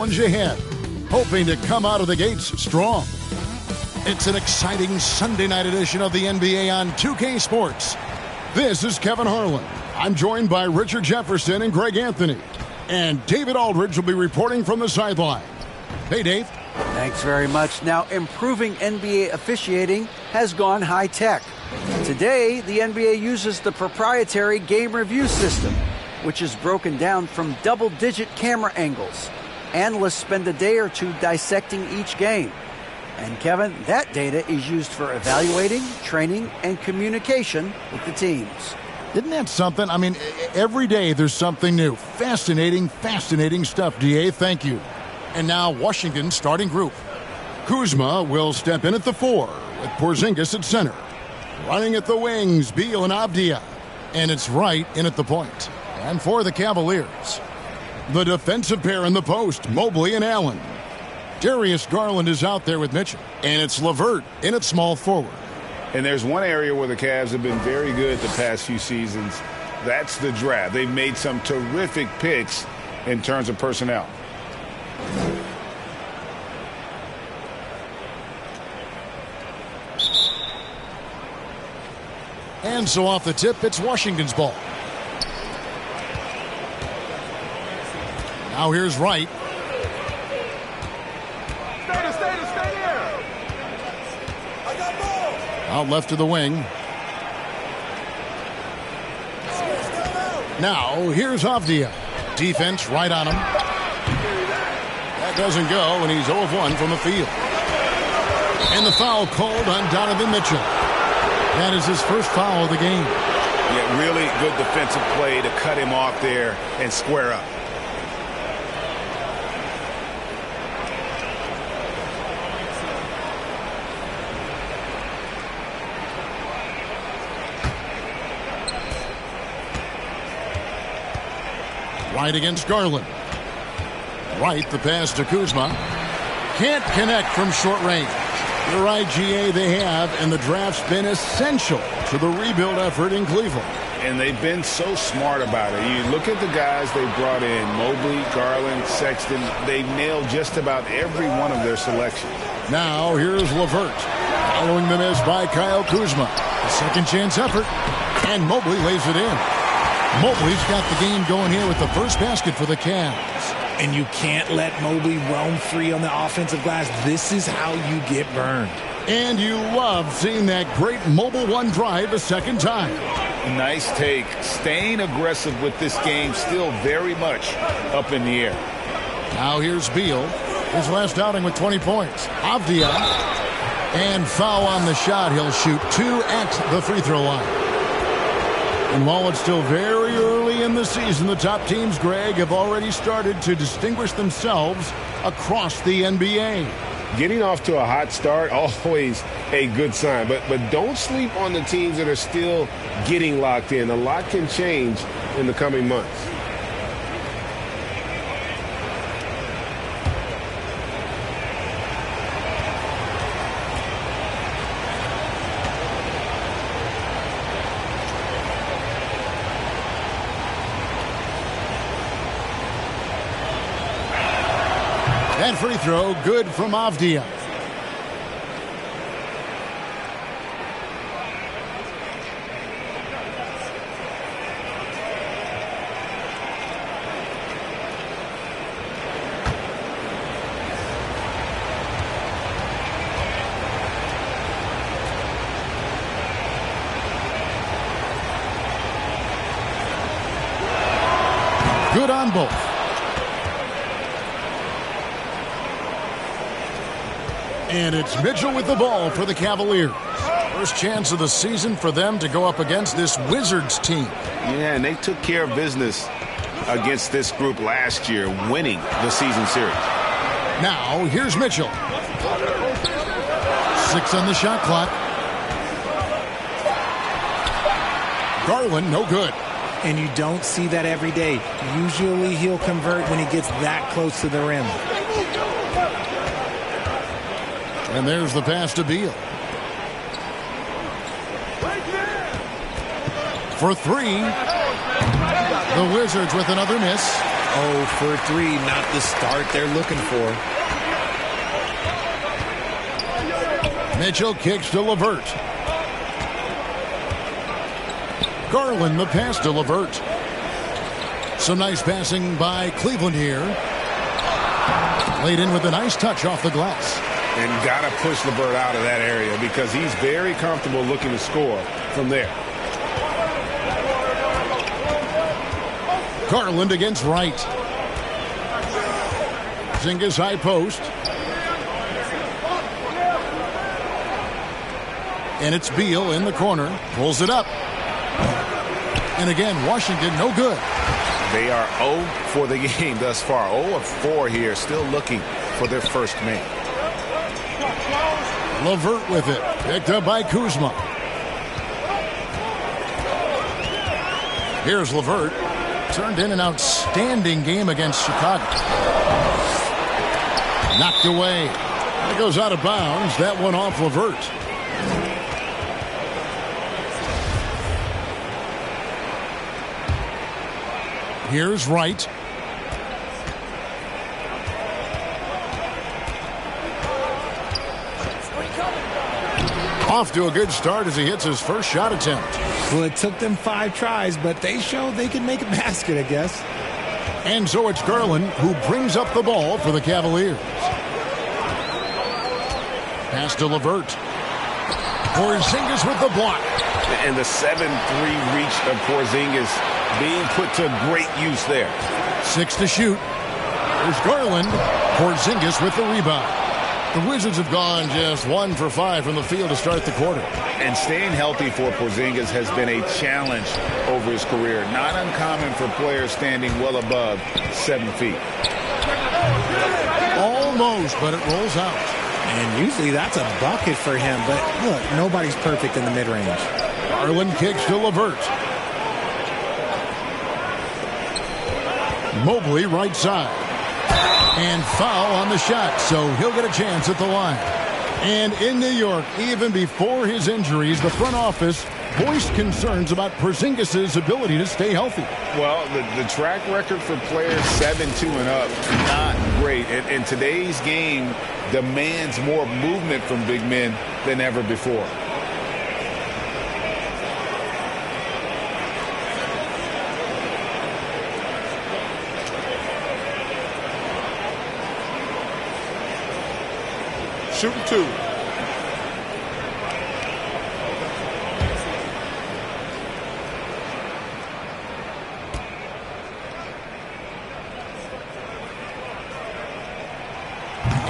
ahead, hoping to come out of the gates strong. It's an exciting Sunday night edition of the NBA on 2K Sports. This is Kevin Harlan. I'm joined by Richard Jefferson and Greg Anthony. And David Aldridge will be reporting from the sideline. Hey, Dave. Thanks very much. Now, improving NBA officiating has gone high-tech. Today, the NBA uses the proprietary game review system, which is broken down from double-digit camera angles. Analysts spend a day or two dissecting each game. And Kevin, that data is used for evaluating, training, and communication with the teams. Isn't that something? I mean, every day there's something new. Fascinating stuff, DA. Thank you. And now Washington's starting group. Kuzma will step in at the 4 with Porzingis at center. Running at the wings, Beal and Avdia. And it's Wright in at the point. And for the Cavaliers, the defensive pair in the post, Mobley and Allen. Darius Garland is out there with Mitchell. And it's LeVert in at small forward. And there's one area where the Cavs have been very good the past few seasons. That's the draft. They've made some terrific picks in terms of personnel. And so off the tip, it's Washington's ball. Now here's Wright. Stay there. I got ball. Out left to the wing. Now here's Avdia. Defense right on him. That doesn't go, and he's 0 of 1 from the field. And the foul called on Donovan Mitchell. That is his first foul of the game. Yeah, really good defensive play to cut him off there and square up. Right against Garland. Right, the pass to Kuzma. Can't connect from short range. You're right, GA, they have, and the draft's been essential to the rebuild effort in Cleveland. And they've been so smart about it. You look at the guys they brought in, Mobley, Garland, Sexton. They've nailed just about every one of their selections. Now, here's LeVert. Following the miss by Kyle Kuzma. A second chance effort, and Mobley lays it in. Mobley's got the game going here with the first basket for the Cavs. And you can't let Mobley roam free on the offensive glass. This is how you get burned. And you love seeing that great mobile one drive a second time. Nice take. Staying aggressive with this game, still very much up in the air. Now here's Beal. His last outing with 20 points. Avdia. And foul on the shot. He'll shoot 2 at the free throw line. And while it's still very early in the season, the top teams, Greg, have already started to distinguish themselves across the NBA. Getting off to a hot start, always a good sign. But don't sleep on the teams that are still getting locked in. A lot can change in the coming months. That free throw, good from Avdia. Good on both. And it's Mitchell with the ball for the Cavaliers. First chance of the season for them to go up against this Wizards team. Yeah, and they took care of business against this group last year, winning the season series. Now, here's Mitchell. 6 on the shot clock. Garland, no good. And you don't see that every day. Usually he'll convert when he gets that close to the rim. And there's the pass to Beal. For 3. The Wizards with another miss. 0 for 3, not the start they're looking for. Mitchell kicks to LeVert. Garland the pass to LeVert. Some nice passing by Cleveland here. Laid in with a nice touch off the glass. And got to push LeVert out of that area because he's very comfortable looking to score from there. Garland against Wright. Porzingis high post. And it's Beal in the corner. Pulls it up. And again, Washington no good. They are 0 for the game thus far. 0 of 4 here, still looking for their first make. LeVert with it. Picked up by Kuzma. Here's LeVert. Turned in an outstanding game against Chicago. Knocked away. It goes out of bounds. That one off LeVert. Here's Wright. Off to a good start as he hits his first shot attempt. Well, it took them 5 tries, but they showed they can make a basket, I guess. And so it's Garland who brings up the ball for the Cavaliers. Pass to LeVert. Porzingis with the block. And the 7-3 reach of Porzingis being put to great use there. 6 to shoot. There's Garland. Porzingis with the rebound. The Wizards have gone just 1 for 5 from the field to start the quarter. And staying healthy for Porzingis has been a challenge over his career. Not uncommon for players standing well above 7 feet. Almost, but it rolls out. And usually that's a bucket for him. But look, nobody's perfect in the mid-range. Garland kicks to LeVert. Mobley right side. And foul on the shot, so he'll get a chance at the line. And in New York, even before his injuries, the front office voiced concerns about Porzingis' ability to stay healthy. Well, the track record for players 7-2 and up, not great. And today's game demands more movement from big men than ever before. Shooting 2.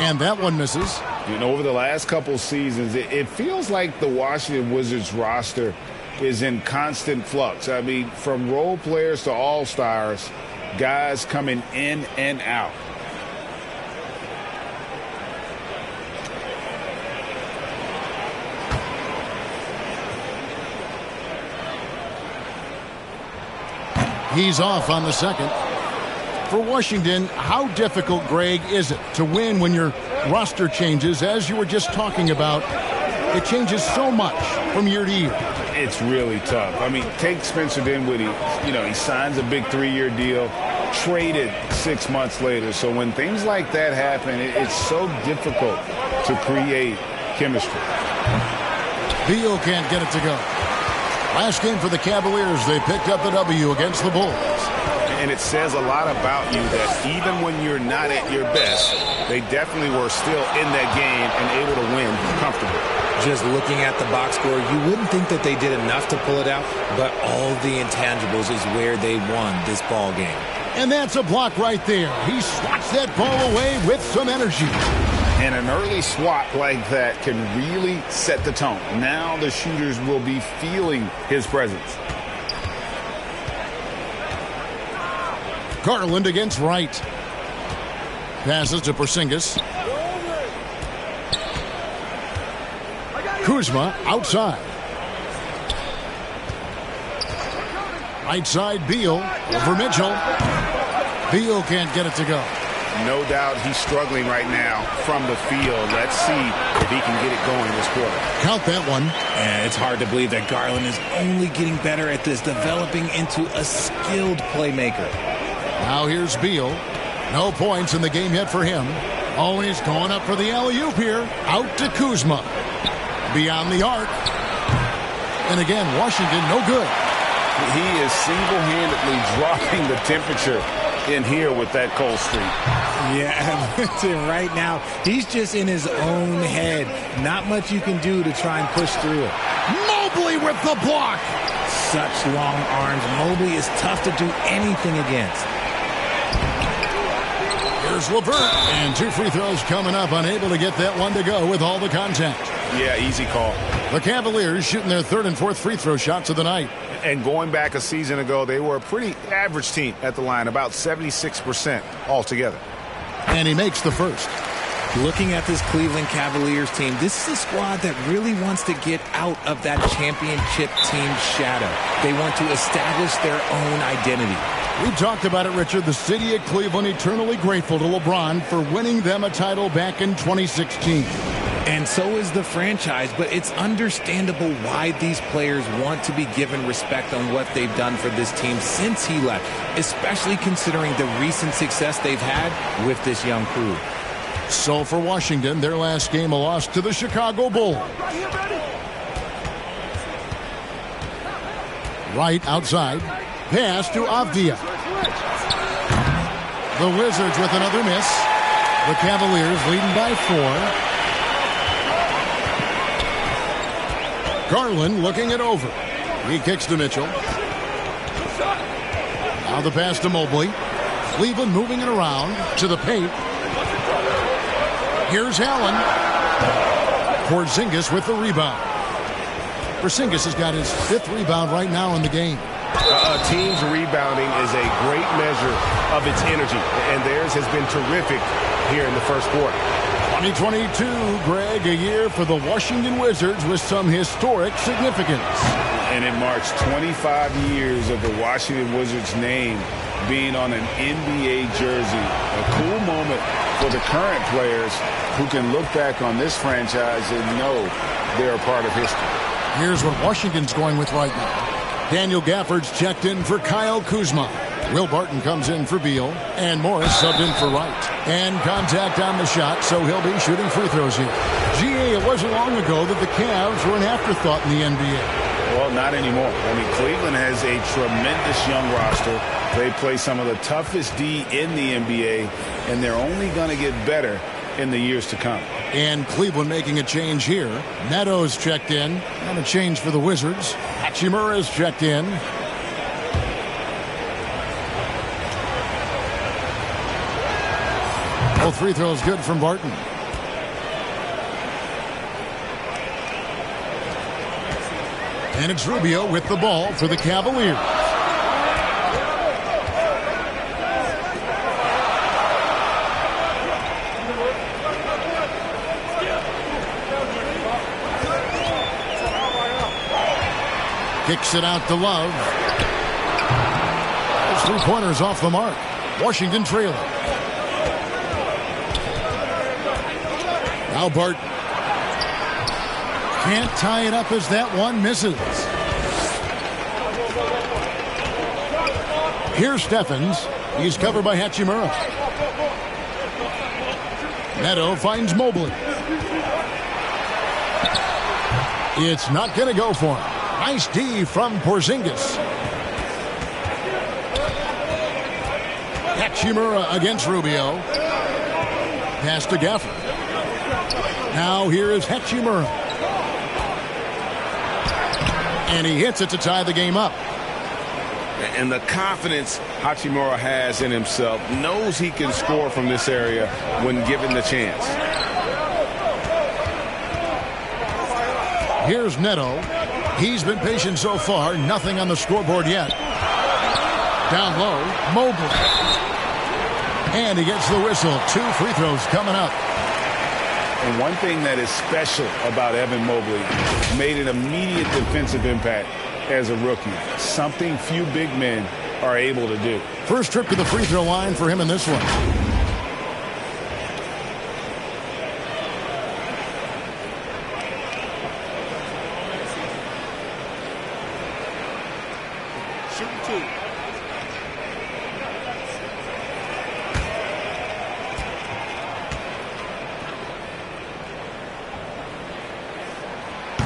And that one misses. You know, over the last couple seasons, it feels like the Washington Wizards roster is in constant flux. I mean, from role players to all-stars, guys coming in and out. He's off on the second. For Washington, how difficult, Greg, is it to win when your roster changes, as you were just talking about? It changes so much from year to year. It's really tough. I mean, take Spencer Dinwiddie. You know, he signs a big 3-year deal, traded 6 months later. So when things like that happen, it's so difficult to create chemistry. Beal can't get it to go. Last game for the Cavaliers, they picked up the W against the Bulls. And it says a lot about you that even when you're not at your best, they definitely were still in that game and able to win comfortably. Just looking at the box score, you wouldn't think that they did enough to pull it out, but all the intangibles is where they won this ball game. And that's a block right there. He swats that ball away with some energy. And an early swat like that can really set the tone. Now the shooters will be feeling his presence. Garland against Wright. Passes to Porzingis. Kuzma outside. Right side, Beal over Mitchell. Beal can't get it to go. No doubt he's struggling right now from the field. Let's see if he can get it going this quarter. Count that one. And it's hard to believe that Garland is only getting better at this, developing into a skilled playmaker. Now here's Beal. No points in the game yet for him. Oh, he's going up for the alley-oop here. Out to Kuzma. Beyond the arc. And again, Washington, no good. He is single-handedly dropping the temperature in here with that cold streak. Yeah, right now, he's just in his own head. Not much you can do to try and push through it. Mobley with the block. Such long arms. Mobley is tough to do anything against. Here's LeVert. And 2 free throws coming up. Unable to get that one to go with all the contact. Yeah, easy call. The Cavaliers shooting their 3rd and 4th free throw shots of the night. And going back a season ago, they were a pretty average team at the line, about 76% altogether. And he makes the first. Looking at this Cleveland Cavaliers team, this is a squad that really wants to get out of that championship team shadow. They want to establish their own identity. We talked about it, Richard. The city of Cleveland eternally grateful to LeBron for winning them a title back in 2016. And so is the franchise, but it's understandable why these players want to be given respect on what they've done for this team since he left, especially considering the recent success they've had with this young crew. So for Washington, their last game a loss to the Chicago Bulls. Right outside. Pass to Avdia. The Wizards with another miss. The Cavaliers leading by 4. Garland looking it over. He kicks to Mitchell. Now the pass to Mobley. Cleveland moving it around to the paint. Here's Allen. Porzingis with the rebound. Porzingis has got his 5th rebound right now in the game. A team's rebounding is a great measure of its energy, and theirs has been terrific here in the first quarter. 2022, Greg, a year for the Washington Wizards with some historic significance. And it marks 25 years of the Washington Wizards name being on an NBA jersey. A cool moment for the current players who can look back on this franchise and know they're a part of history. Here's what Washington's going with right now. Daniel Gafford's checked in for Kyle Kuzma. Will Barton comes in for Beal. And Morris subbed in for Wright. And contact on the shot, so he'll be shooting free throws here. GA, it wasn't long ago that the Cavs were an afterthought in the NBA. Well, not anymore. I mean, Cleveland has a tremendous young roster. They play some of the toughest D in the NBA, and they're only going to get better in the years to come. And Cleveland making a change here. Neto's checked in. And a change for the Wizards. Hachimura's checked in. Both free throws good from Barton. And it's Rubio with the ball for the Cavaliers. Kicks it out to Love. Those 3-pointers off the mark. Washington trailing. Now Barton. Can't tie it up as that one misses. Here's Steffens. He's covered by Hachimura. Neto finds Mobley. It's not going to go for him. Nice D from Porzingis. Hachimura against Rubio. Pass to Gafford. Now here is Hachimura. And he hits it to tie the game up. And the confidence Hachimura has in himself, knows he can score from this area when given the chance. Here's Neto. He's been patient so far. Nothing on the scoreboard yet. Down low, Mobley. And he gets the whistle. 2 free throws coming up. And one thing that is special about Evan Mobley, made an immediate defensive impact as a rookie. Something few big men are able to do. First trip to the free throw line for him in this one.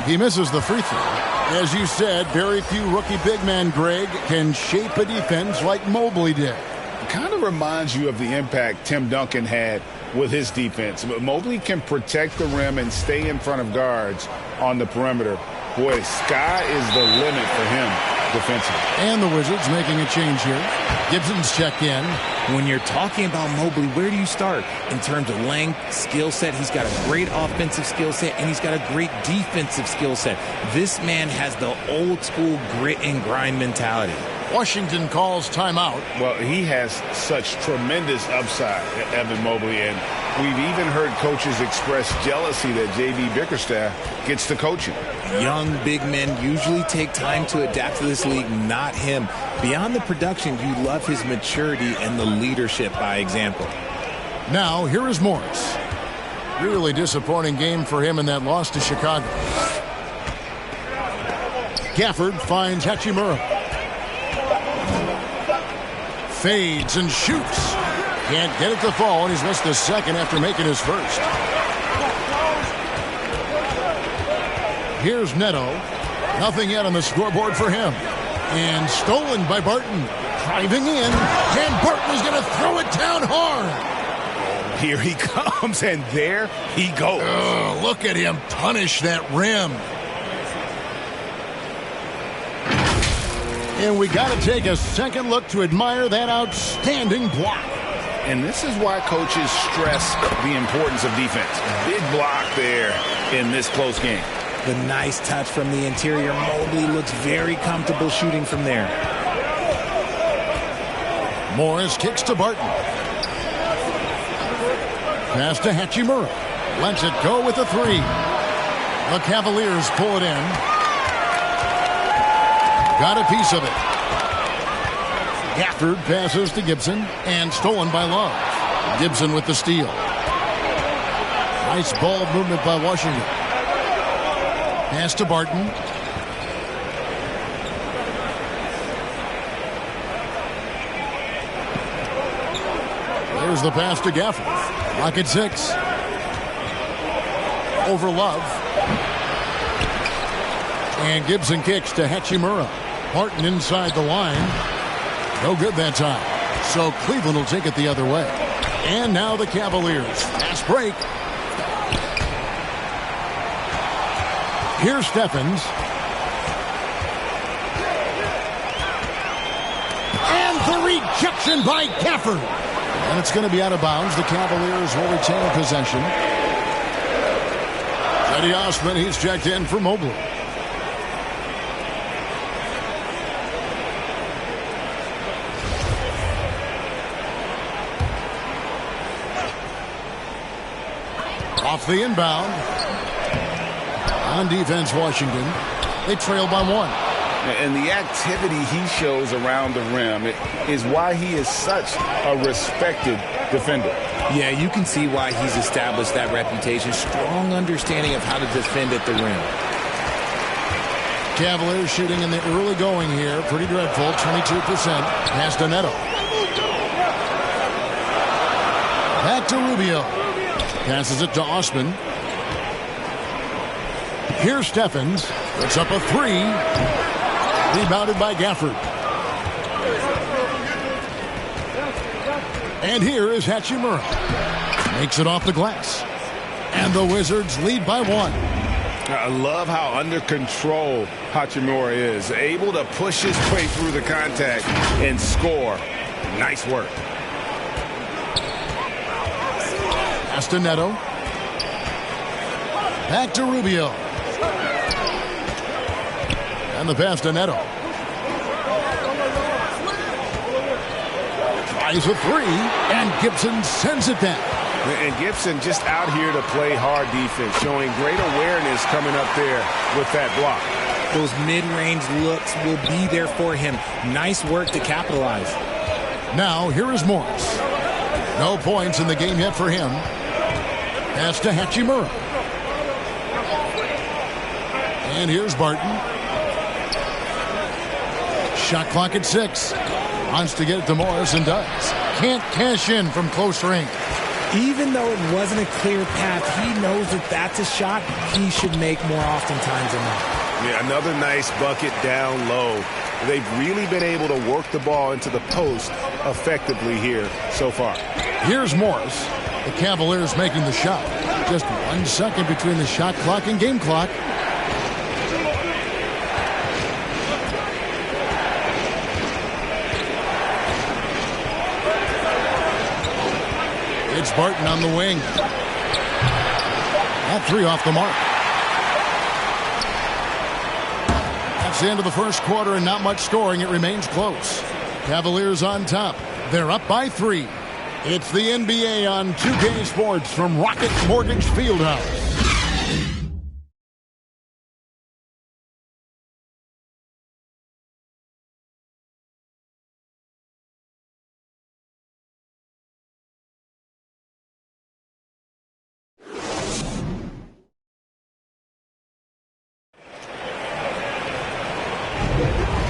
He misses the free throw. As you said, very few rookie big men, Greg, can shape a defense like Mobley did. It kind of reminds you of the impact Tim Duncan had with his defense. But Mobley can protect the rim and stay in front of guards on the perimeter. Boy, sky is the limit for him defensively. And the Wizards making a change here. Gibson's checked in. When you're talking about Mobley, where do you start? In terms of length, skill set, he's got a great offensive skill set, and he's got a great defensive skill set. This man has the old school grit and grind mentality. Washington calls timeout. Well, he has such tremendous upside, Evan Mobley, and we've even heard coaches express jealousy that J.B. Bickerstaff gets to coaching. Young big men usually take time to adapt to this league, not him. Beyond the production, you love his maturity and the leadership by example. Now, here is Morris. Really disappointing game for him in that loss to Chicago. Gafford finds Hachimura. Fades and shoots. Can't get it to fall, and he's missed the second after making his first. Here's Neto. Nothing yet on the scoreboard for him. And stolen by Barton. Driving in, and Barton is going to throw it down hard. Here he comes, and there he goes. Oh, look at him punish that rim. And we got to take a second look to admire that outstanding block. And this is why coaches stress the importance of defense. Big block there in this close game. The nice touch from the interior. Mobley looks very comfortable shooting from there. Morris kicks to Barton. Pass to Hachimura. Lets it go with a three. The Cavaliers pull it in. Got a piece of it. Gafford passes to Gibson and stolen by Love. Gibson with the steal. Nice ball movement by Washington. Pass to Barton. There's the pass to Gafford. Lock at 6. Over Love. And Gibson kicks to Hachimura. Barton inside the line. No good that time. So Cleveland will take it the other way. And now the Cavaliers. Fast break. Here's Stephens. And the rejection by Gafford. And it's going to be out of bounds. The Cavaliers will retain possession. Teddy Osman, he's checked in for Mobley. Off the inbound. On defense, Washington. They trail by 1. And the activity he shows around the rim is why he is such a respected defender. Yeah, you can see why he's established that reputation. Strong understanding of how to defend at the rim. Cavaliers shooting in the early going here. Pretty dreadful. 22%. Pass to Neto. Back to Rubio. Passes it to Osman. Here's Stephens. Puts up a 3. Rebounded by Gafford. And here is Hachimura. Makes it off the glass. And the Wizards lead by 1. I love how under control Hachimura is. Able to push his way through the contact and score. Nice work. Pass to Neto. Back to Rubio. And the pass to Neto. Tries a 3, and Gibson sends it down. And Gibson just out here to play hard defense, showing great awareness coming up there with that block. Those mid-range looks will be there for him. Nice work to capitalize. Now, here is Morris. No points in the game yet for him. Pass to Hachimura. And here's Barton. Shot clock at 6. Wants to get it to Morris and does. Can't cash in from close range. Even though it wasn't a clear path, he knows that that's a shot he should make more oftentimes than not. Yeah, another nice bucket down low. They've really been able to work the ball into the post effectively here so far. Here's Morris. The Cavaliers making the shot. Just 1 second between the shot clock and game clock. It's Barton on the wing. That three off the mark. That's the end of the first quarter and not much scoring. It remains close. Cavaliers on top. They're up by 3. It's the NBA on 2K Sports from Rocket Mortgage Fieldhouse.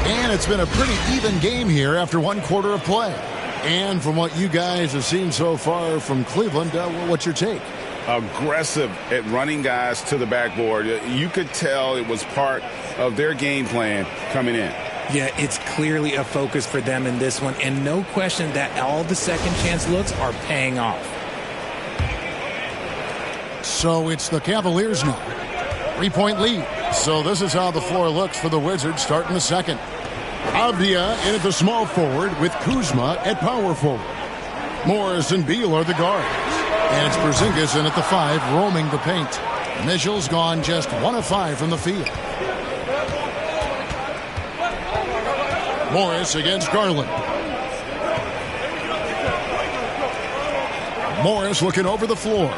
And it's been a pretty even game here after 1 quarter of play. And from what you guys have seen so far from Cleveland, what's your take? Aggressive at running guys to the backboard. You could tell it was part of their game plan coming in. Yeah, it's clearly a focus for them in this one, and no question that all the second chance looks are paying off. So it's the Cavaliers now. 3-point lead. So this is how the floor looks for the Wizards starting the second. Avdia in at the small forward with Kuzma at power forward. Morris and Beal are the guards. And it's Porzingis in at the 5, roaming the paint. Mitchell's gone just 1 of 5 from the field. Morris against Garland. Morris looking over the floor.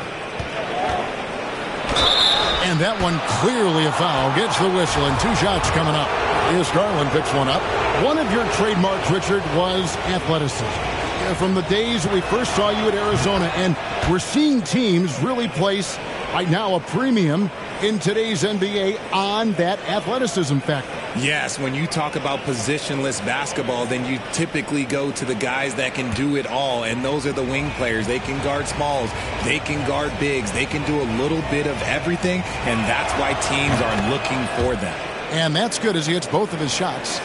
And that one clearly a foul. Gets the whistle and 2 shots coming up. Here's Garland picks one up. One of your trademarks, Richard, was athleticism. From the days that we first saw you at Arizona, and we're seeing teams really place right now a premium in today's NBA on that athleticism factor. Yes, when you talk about positionless basketball, then you typically go to the guys that can do it all, and those are the wing players. They can guard smalls, they can guard bigs, they can do a little bit of everything, and that's why teams are looking for them. And that's good as he hits both of his shots.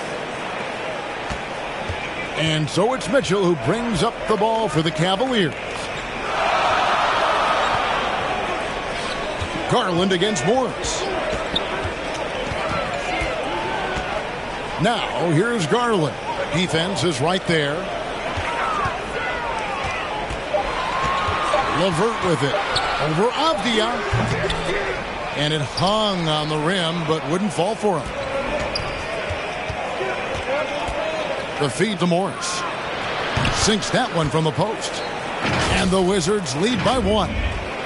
And so it's Mitchell who brings up the ball for the Cavaliers. Garland against Morris. Now here's Garland. Defense is right there. LeVert with it. Over Avdia. And it hung on the rim, but wouldn't fall for him. The feed to Morris. Sinks that one from the post. And the Wizards lead by 1.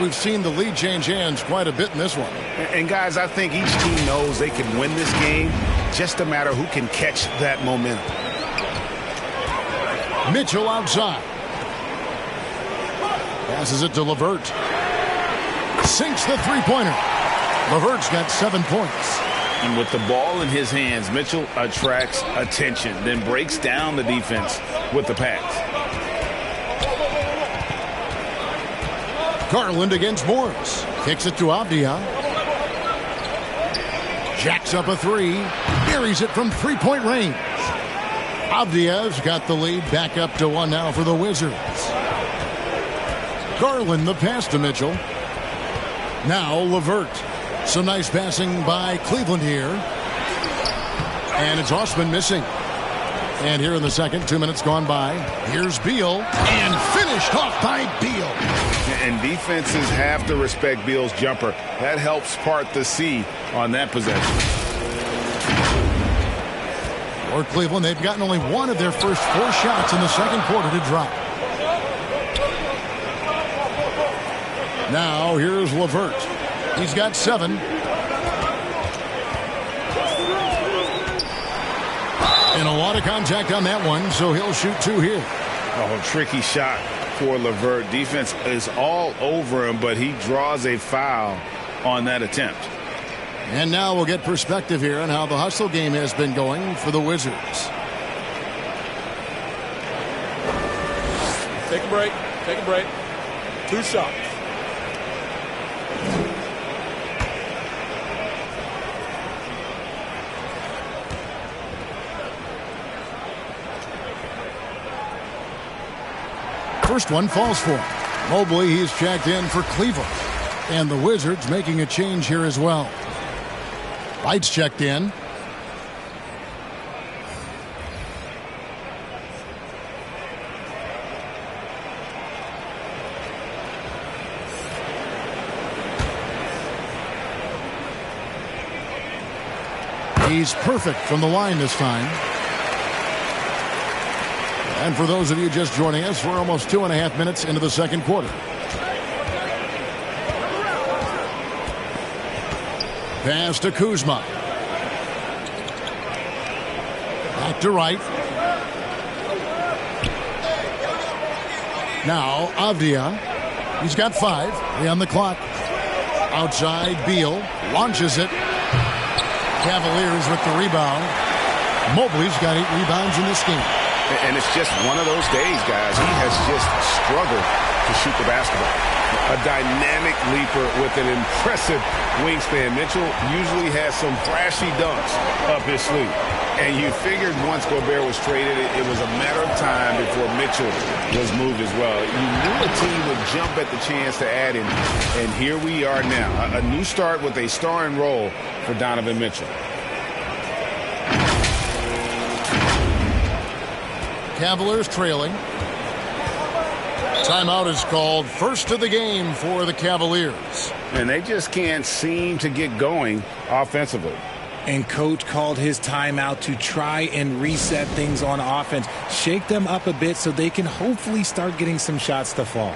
We've seen the lead change hands quite a bit in this one. And guys, I think each team knows they can win this game. Just a matter who can catch that momentum. Mitchell outside. Passes it to LeVert. Sinks the three-pointer. LeVert's got 7 points. And with the ball in his hands, Mitchell attracts attention, then breaks down the defense with the pass. Garland against Morris. Kicks it to Avdia. Jacks up a 3. Buries it from 3-point range. Avdia's got the lead back up to 1 now for the Wizards. Garland the pass to Mitchell. Now LeVert. Some nice passing by Cleveland here. And it's Osman missing. And here in the second, 2 minutes gone by. Here's Beal. And finished off by Beal. And defenses have to respect Beal's jumper. That helps part the sea on that possession. For Cleveland, they've gotten only 1 of their first 4 shots in the second quarter to drop. Now here's LeVert. He's got 7. And a lot of contact on that one, so he'll shoot 2 here. Oh, tricky shot for LeVert. Defense is all over him, but he draws a foul on that attempt. And now we'll get perspective here on how the hustle game has been going for the Wizards. Take a break. Take a break. 2 shots. First one falls for him. Mobley, he's checked in for Cleveland. And the Wizards making a change here as well. White's checked in. He's perfect from the line this time. And for those of you just joining us, we're almost 2.5 minutes into the second quarter. Pass to Kuzma. Back to Wright. Now Avdia. He's got 5. 3 on the clock. Outside, Beal launches it. Cavaliers with the rebound. Mobley's got 8 rebounds in this game. And it's just one of those days, guys. He has just struggled to shoot the basketball. A dynamic leaper with an impressive wingspan. Mitchell usually has some flashy dunks up his sleeve. And you figured once Gobert was traded, it was a matter of time before Mitchell was moved as well. You knew a team would jump at the chance to add him. And here we are now. A new start with a starring role for Donovan Mitchell. Cavaliers trailing. Timeout is called. First of the game for the Cavaliers. And they just can't seem to get going offensively. And coach called his timeout to try and reset things on offense. Shake them up a bit so they can hopefully start getting some shots to fall.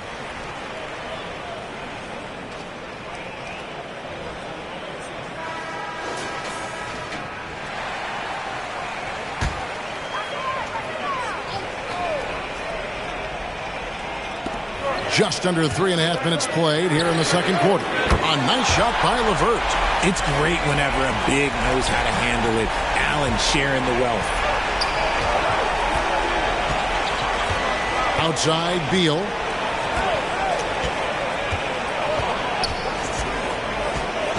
Just under 3.5 minutes played here in the second quarter. A nice shot by LeVert. It's great whenever a big knows how to handle it. Allen sharing the wealth. Outside, Beal.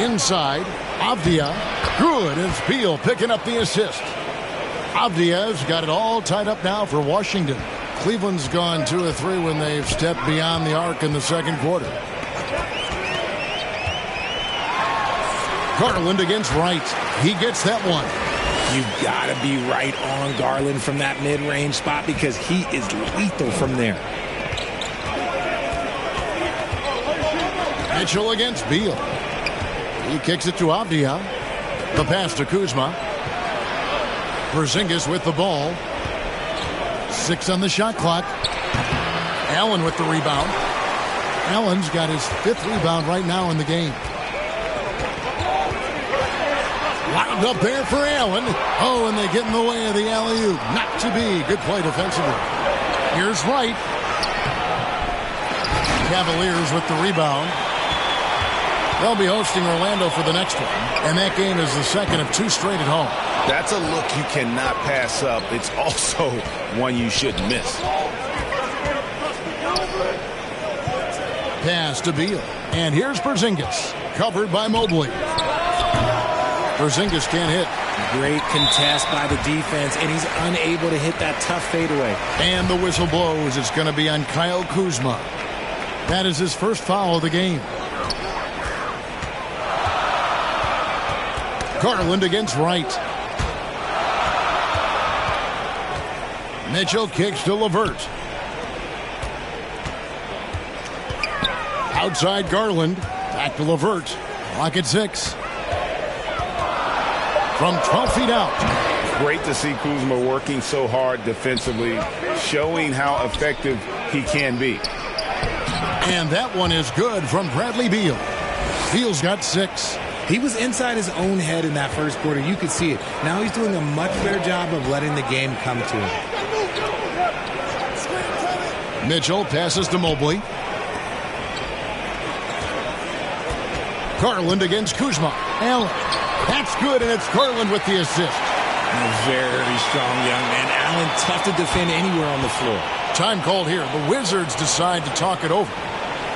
Inside, Avdia. Good as Beal picking up the assist. Avdia's got it all tied up now for Washington. Cleveland's gone 2 of 3 when they've stepped beyond the arc in the second quarter. Garland against Wright. He gets that one. You've got to be right on Garland from that mid-range spot because he is lethal from there. Mitchell against Beal. He kicks it to Avdia. The pass to Kuzma. Porzingis with the ball. 6 on the shot clock. Allen with the rebound. Allen's got his 5th rebound right now in the game. Lined up there for Allen. Oh, and they get in the way of the alley-oop. Not to be. Good play defensively. Here's Wright. Cavaliers with the rebound. They'll be hosting Orlando for the next one. And that game is the second of 2 straight at home. That's a look you cannot pass up. It's also one you shouldn't miss. Pass to Beal. And here's Porzingis. Covered by Mobley. Porzingis can't hit. Great contest by the defense, and he's unable to hit that tough fadeaway. And the whistle blows. It's going to be on Kyle Kuzma. That is his first foul of the game. Garland against Wright. Mitchell kicks to LeVert. Outside Garland. Back to LeVert. Clock at 6. From 12 feet out. Great to see Kuzma working so hard defensively, showing how effective he can be. And that one is good from Bradley Beal. Beal's got 6. He was inside his own head in that first quarter. You could see it. Now he's doing a much better job of letting the game come to him. Mitchell passes to Mobley. Garland against Kuzma. Allen. That's good, and it's Garland with the assist. A very strong young man. Allen tough to defend anywhere on the floor. Time called here. The Wizards decide to talk it over.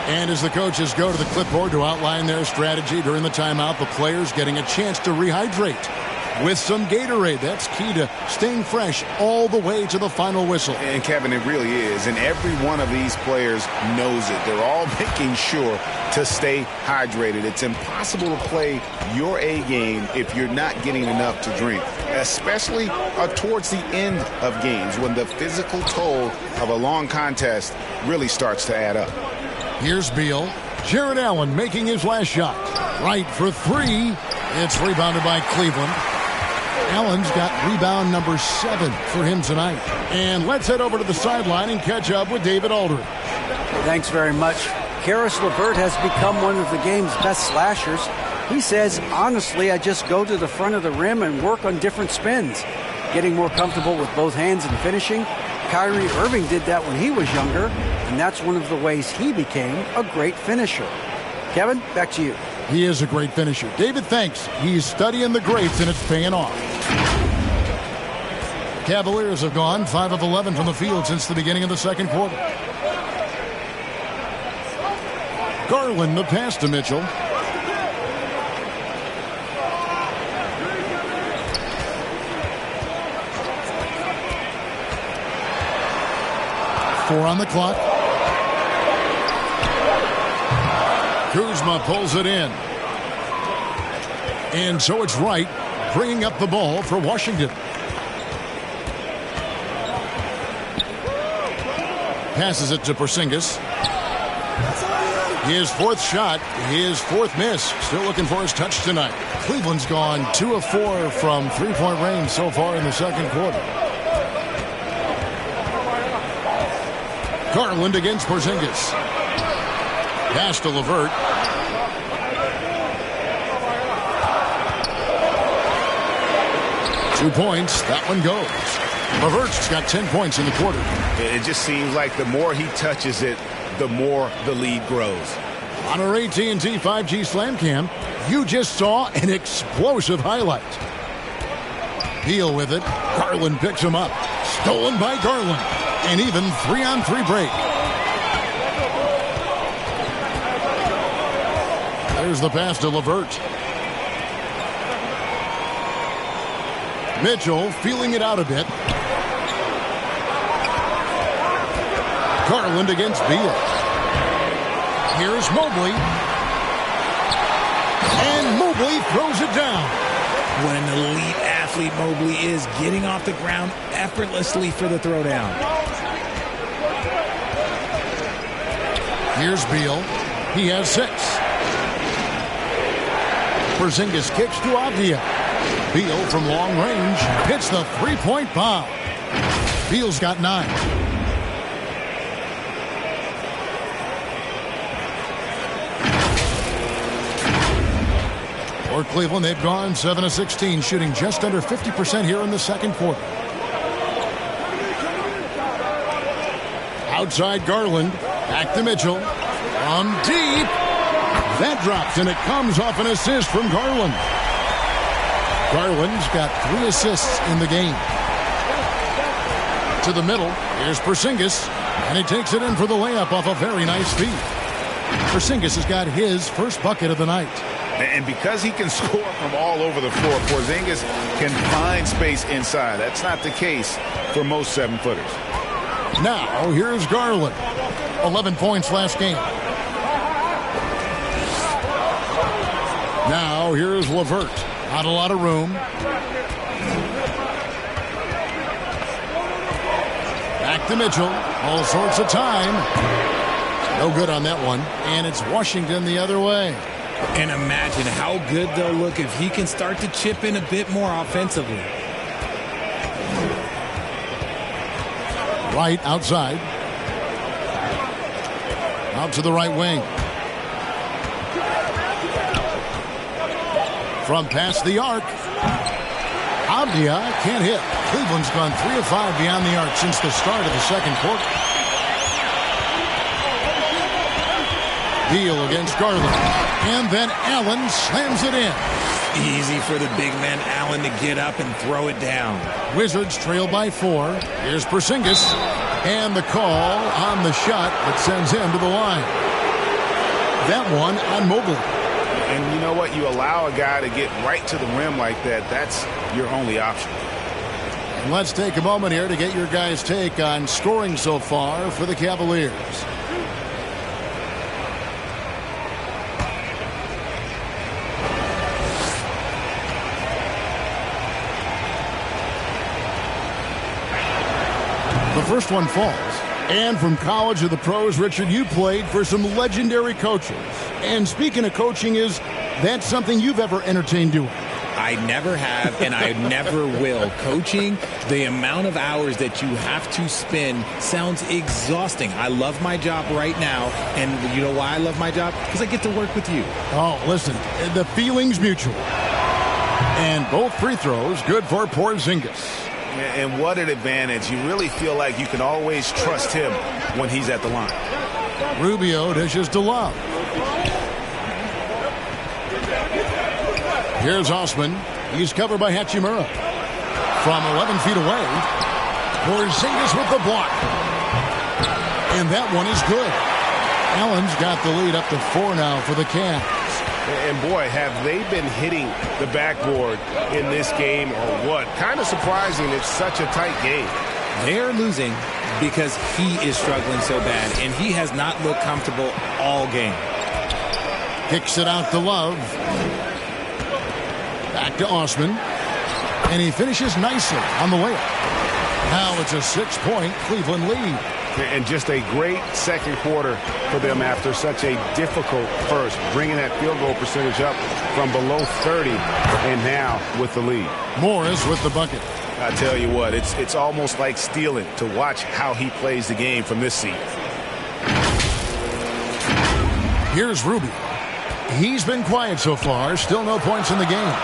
And as the coaches go to the clipboard to outline their strategy during the timeout, the players getting a chance to rehydrate with some Gatorade. That's key to staying fresh all the way to the final whistle. And Kevin, it really is. And every one of these players knows it. They're all making sure to stay hydrated. It's impossible to play your A game if you're not getting enough to drink, especially towards the end of games when the physical toll of a long contest really starts to add up. Here's Beal. Jared Allen making his last shot. Right for three. It's rebounded by Cleveland. Allen's got rebound number 7 for him tonight. And let's head over to the sideline and catch up with David Aldridge. Thanks very much. Karis LeVert has become one of the game's best slashers. He says, honestly, I just go to the front of the rim and work on different spins. Getting more comfortable with both hands and finishing. Kyrie Irving did that when he was younger, and that's one of the ways he became a great finisher. Kevin, back to you. He is a great finisher. David, thanks. He's studying the greats, and it's paying off. Cavaliers have gone 5 of 11 from the field since the beginning of the second quarter. Garland, the pass to Mitchell. Four on the clock. Kuzma pulls it in. And so it's Wright bringing up the ball for Washington. Passes it to Porzingis. His fourth shot, his fourth miss. Still looking for his touch tonight. Cleveland's gone 2 of 4 from three-point range so far in the second quarter. Garland against Porzingis. Pass to LeVert. Two points. That one goes. LeVert's got 10 points in the quarter. It just seems like the more he touches it, the more the lead grows. On our AT&T 5G Slam Cam, you just saw an explosive highlight. Beal with it. Garland picks him up. Stolen by Garland. An even 3-on-3 break. There's the pass to LeVert. Mitchell feeling it out a bit. Garland against Beal. Here's Mobley. And Mobley throws it down. What an elite athlete Mobley is, getting off the ground effortlessly for the throwdown. Here's Beal. He has 6. Porzingis kicks to Avdia. Beal from long range hits the three-point bomb. Beal's got 9. For Cleveland, they've gone 7 of 16, shooting just under 50% here in the second quarter. Outside Garland, back to Mitchell. From deep. That drops, and it comes off an assist from Garland. Garland's got 3 assists in the game. To the middle, here's Porzingis, and he takes it in for the layup off a very nice feed. Porzingis has got his first bucket of the night. And because he can score from all over the floor, Porzingis can find space inside. That's not the case for most 7-footers. Now, here's Garland. 11 points last game. Now, here's LeVert. Not a lot of room. Back to Mitchell. All sorts of time. No good on that one. And it's Washington the other way. And imagine how good they'll look if he can start to chip in a bit more offensively. Right outside. Out to the right wing. From past the arc. Avdia can't hit. Cleveland's gone 3 of 5 beyond the arc since the start of the second quarter. Beal against Garland. And then Allen slams it in. Easy for the big man Allen to get up and throw it down. Wizards trail by 4. Here's Porzingis. And the call on the shot that sends him to the line. that one on Mobley. And you know what? You allow a guy to get right to the rim like that. That's your only option. And let's take a moment here to get your guys' take on scoring so far for the Cavaliers. The first one falls. And from college to the pros, Richard, you played for some legendary coaches. And speaking of coaching, is that something you've ever entertained doing? I never have, and I never will. Coaching, the amount of hours that you have to spend sounds exhausting. I love my job right now, and you know why I love my job? Because I get to work with you. Oh, listen, the feeling's mutual. And both free throws good for Porzingis. And what an advantage. You really feel like you can always trust him when he's at the line. Rubio dishes to Love. Here's Osman. He's covered by Hachimura. From 11 feet away, Porzingis with the block. And that one is good. Allen's got the lead up to 4 now for the Cavs. And boy, have they been hitting the backboard in this game or what? Kind of surprising. It's such a tight game. They're losing because he is struggling so bad, and he has not looked comfortable all game. Kicks it out to Love. Back to Osman. And he finishes nicely on the layup. Now it's a 6-point Cleveland lead. And just a great second quarter for them after such a difficult first, bringing that field goal percentage up from below 30 and now with the lead. Morris with the bucket. I tell you what, it's almost like stealing to watch how he plays the game from this seat. Here's Rubio. He's been quiet so far. Still no points in the game.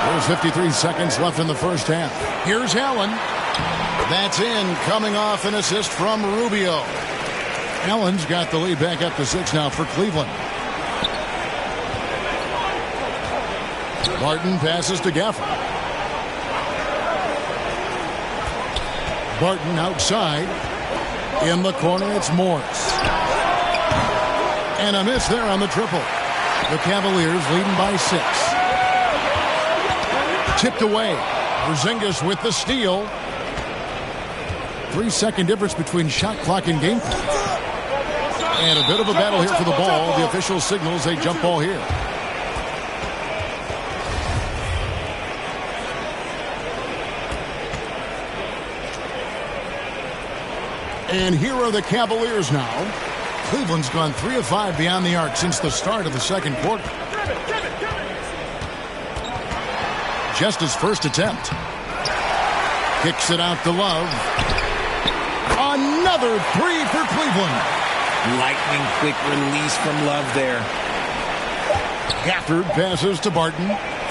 There's 53 seconds left in the first half. Here's Allen. That's in, coming off an assist from Rubio. Allen's got the lead back up to 6 now for Cleveland. Barton passes to Gafford. Barton outside. In the corner, it's Morris. And a miss there on the triple. The Cavaliers leading by 6. Tipped away. Porzingis with the steal. 3-second difference between shot clock and game clock. And a bit of a battle here for the ball. The official signals a jump ball here. And here are the Cavaliers now. Cleveland's gone 3 of 5 beyond the arc since the start of the second quarter. Just his first attempt. Kicks it out to Love. Another 3 for Cleveland. Lightning quick release from Love there. Gafford passes to Barton.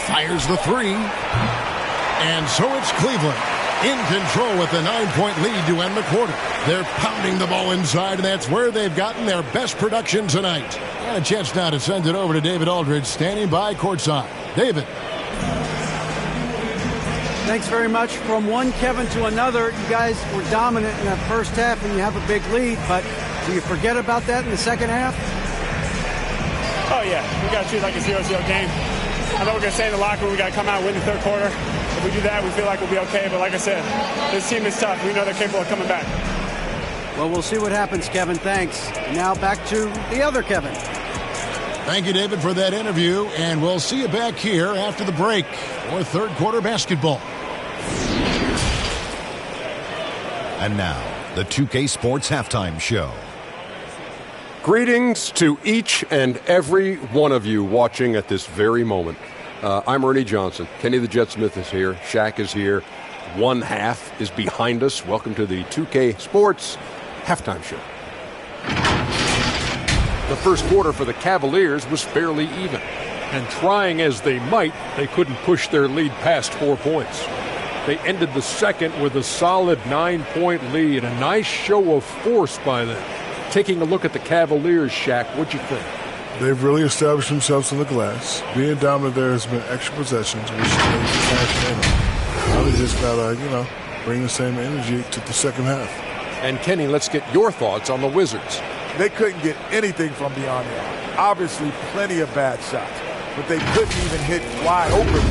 Fires the 3. And so it's Cleveland in control with a 9-point lead to end the quarter. They're pounding the ball inside, and that's where they've gotten their best production tonight. And a chance now to send it over to David Aldridge, standing by courtside. David. Thanks very much. From one Kevin to another, you guys were dominant in that first half, and you have a big lead, but do you forget about that in the second half? Oh, yeah. We got to treat it like a 0-0 game. I know we're going to stay in the locker room. We got to come out and win the third quarter. If we do that, we feel like we'll be okay. But like I said, this team is tough. We know they're capable of coming back. Well, we'll see what happens, Kevin. Thanks. And now back to the other Kevin. Thank you, David, for that interview. And we'll see you back here after the break for third quarter basketball. And now, the 2K Sports Halftime Show. Greetings to each and every one of you watching at this very moment. I'm Ernie Johnson. Kenny the Jet Smith is here. Shaq is here. One half is behind us. Welcome to the 2K Sports Halftime Show. The first quarter for the Cavaliers was fairly even. And trying as they might, they couldn't push their lead past 4 points. They ended the second with a solid 9-point lead. A nice show of force by them. Taking a look at the Cavaliers, Shaq, what'd you think? They've really established themselves in the glass. Being dominant there has been extra possessions, which they've cashed in on. Now they just got to, bring the same energy to the second half. And Kenny, let's get your thoughts on the Wizards. They couldn't get anything from beyond the arc. Obviously, plenty of bad shots, but they couldn't even hit wide open.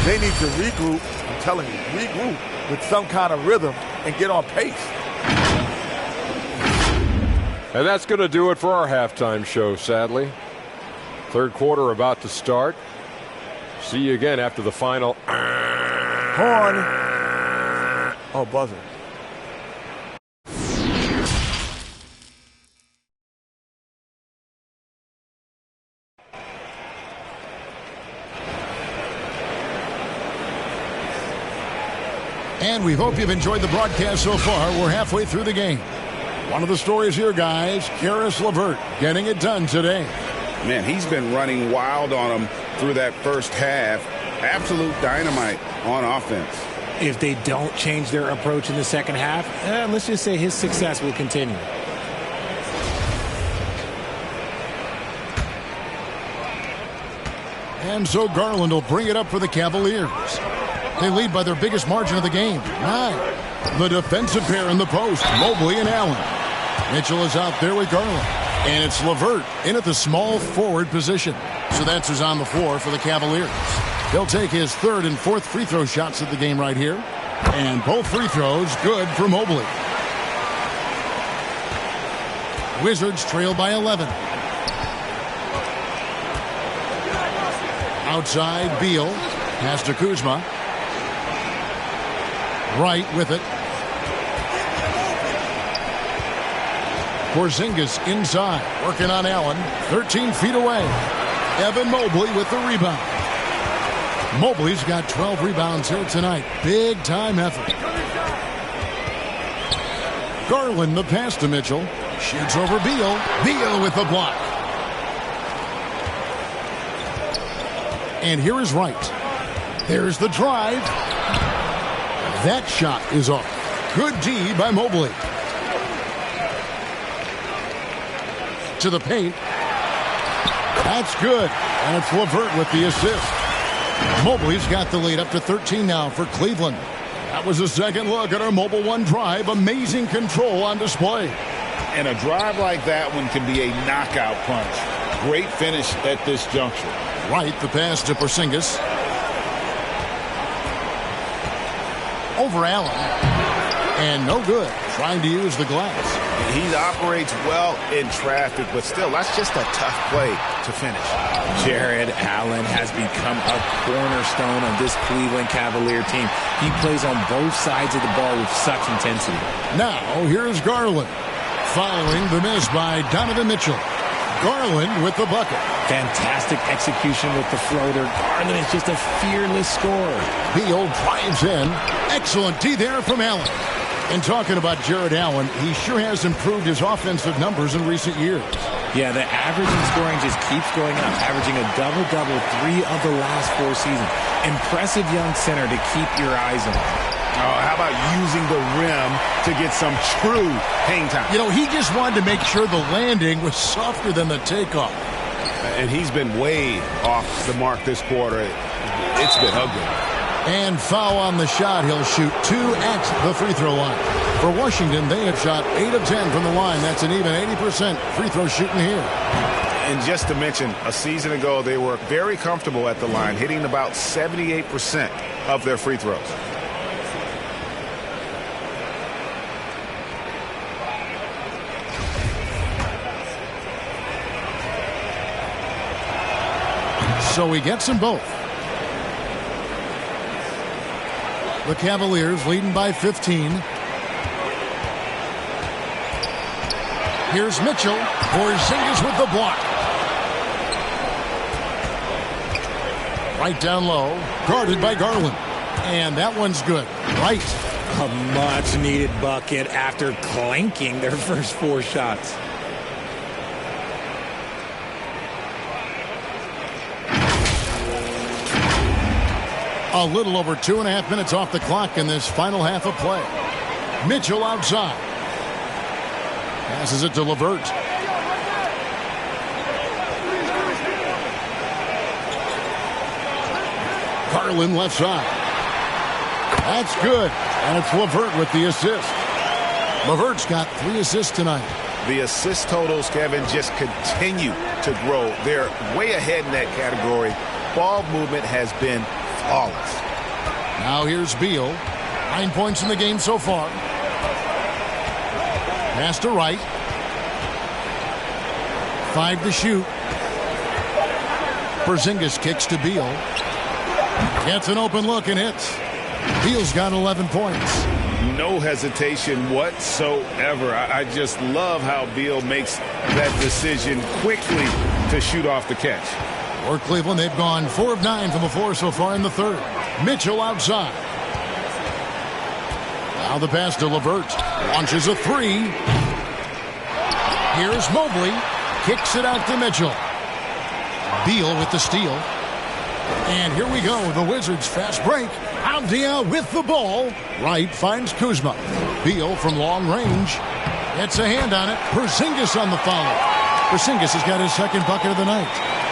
They need to regroup, I'm telling you, regroup with some kind of rhythm and get on pace. And that's going to do it for our halftime show, sadly. Third quarter about to start. See you again after the final. Horn. Oh, buzzer. And we hope you've enjoyed the broadcast so far. We're halfway through the game. One of the stories here, guys, Caris LeVert getting it done today. Man, he's been running wild on them through that first half. Absolute dynamite on offense. If they don't change their approach in the second half, let's just say his success will continue. And so Garland will bring it up for the Cavaliers. They lead by their biggest margin of the game, 9. The defensive pair in the post, Mobley and Allen. Mitchell is out there with Garland. And it's LeVert in at the small forward position. So that's who's on the floor for the Cavaliers. He'll take his third and fourth free throw shots of the game right here. And both free throws good for Mobley. Wizards trail by 11. Outside, Beal. Pass to Kuzma. Right with it. Porzingis inside, working on Allen, 13 feet away. Evan Mobley with the rebound. Mobley's got 12 rebounds here tonight. Big time effort. Garland the pass to Mitchell. Shoots over Beal. Beal with the block. And here is Wright. There's the drive. That shot is off. Good D by Mobley. To the paint. That's good. And it's LeVert with the assist. Mobley's got the lead up to 13 now for Cleveland. That was a second look at our Mobile One drive. Amazing control on display. And a drive like that one can be a knockout punch. Great finish at this juncture. Right, the pass to Porzingis. Over Allen. And no good. Trying to use the glass. He operates well in traffic, but still, that's just a tough play to finish. Jared Allen has become a cornerstone of this Cleveland Cavalier team. He plays on both sides of the ball with such intensity. Now, here's Garland. Following the miss by Donovan Mitchell. Garland with the bucket. Fantastic execution with the floater. Garland is just a fearless scorer. Beal drives in. Excellent D there from Allen. And talking about Jared Allen, he sure has improved his offensive numbers in recent years. Yeah, the average in scoring just keeps going up, averaging a double-double 3 of the last 4 seasons. Impressive young center to keep your eyes on. Oh, how about using the rim to get some true hang time? You know, he just wanted to make sure the landing was softer than the takeoff. And he's been way off the mark this quarter. It's been ugly. And foul on the shot. He'll shoot 2 at the free throw line. For Washington, they have shot 8 of 10 from the line. That's an even 80% free throw shooting here. And just to mention, a season ago, they were very comfortable at the line, hitting about 78% of their free throws. So he gets them both. The Cavaliers leading by 15. Here's Mitchell. Porzingis with the block. Right down low. Guarded by Garland. And that one's good. Right. A much-needed bucket after clanking their first 4 shots. A little over 2.5 minutes off the clock in this final half of play. Mitchell outside. Passes it to LeVert. Garland left side. That's good. And it's LeVert with the assist. LeVert's got 3 assists tonight. The assist totals, Kevin, just continue to grow. They're way ahead in that category. Ball movement has been flawless. Now here's Beal. 9 points in the game so far. Pass to Wright. 5 to shoot. Porzingis kicks to Beal. Gets an open look and hits. Beal's got 11 points. No hesitation whatsoever. I just love how Beal makes that decision quickly to shoot off the catch. For Cleveland, they've gone 4 of 9 from the floor so far in the third. Mitchell outside. Now the pass to LeVert. Launches a 3. Here's Mobley. Kicks it out to Mitchell. Beal with the steal. And here we go. The Wizards fast break. Avdia with the ball. Wright finds Kuzma. Beal from long range. Gets a hand on it. Porzingis on the follow. Porzingis has got his second bucket of the night.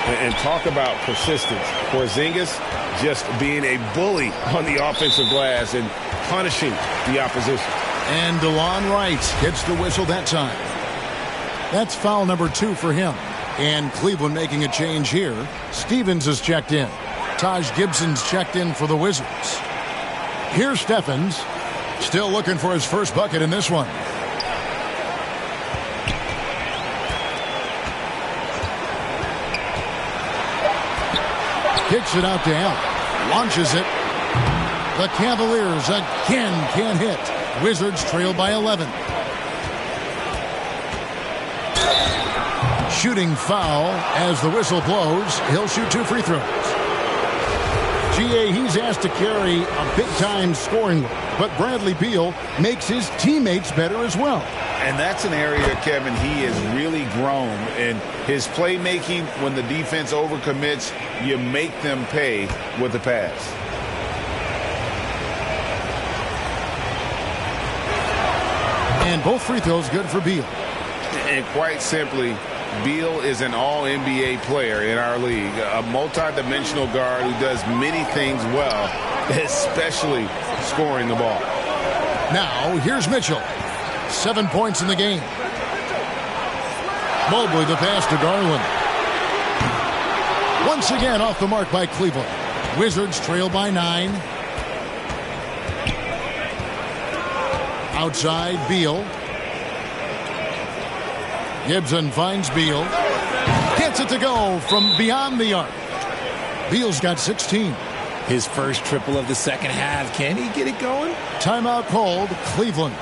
And talk about persistence. Porzingis just being a bully on the offensive glass and punishing the opposition. And DeLon Wright gets the whistle that time. That's foul number 2 for him. And Cleveland making a change here. Stevens is checked in. Taj Gibson's checked in for the Wizards. Here's Stephens. Still looking for his first bucket in this one. Kicks it out to Allen. Launches it. The Cavaliers again can't hit. Wizards trail by 11. Shooting foul as the whistle blows. He'll shoot 2 free throws. GA, he's asked to carry a big-time scoring load, but Bradley Beal makes his teammates better as well. And that's an area, Kevin, he has really grown in his playmaking. When the defense overcommits, you make them pay with the pass. And both free throws good for Beal. And quite simply, Beal is an all-NBA player in our league, a multi-dimensional guard who does many things well, especially scoring the ball. Now, here's Mitchell. 7 points in the game. Mobley the pass to Garland. Once again off the mark by Cleveland. Wizards trail by 9. Outside, Beal. Gibson finds Beal. Gets it to go from beyond the arc. Beal's got 16. His first triple of the second half. Can he get it going? Timeout called. Cleveland.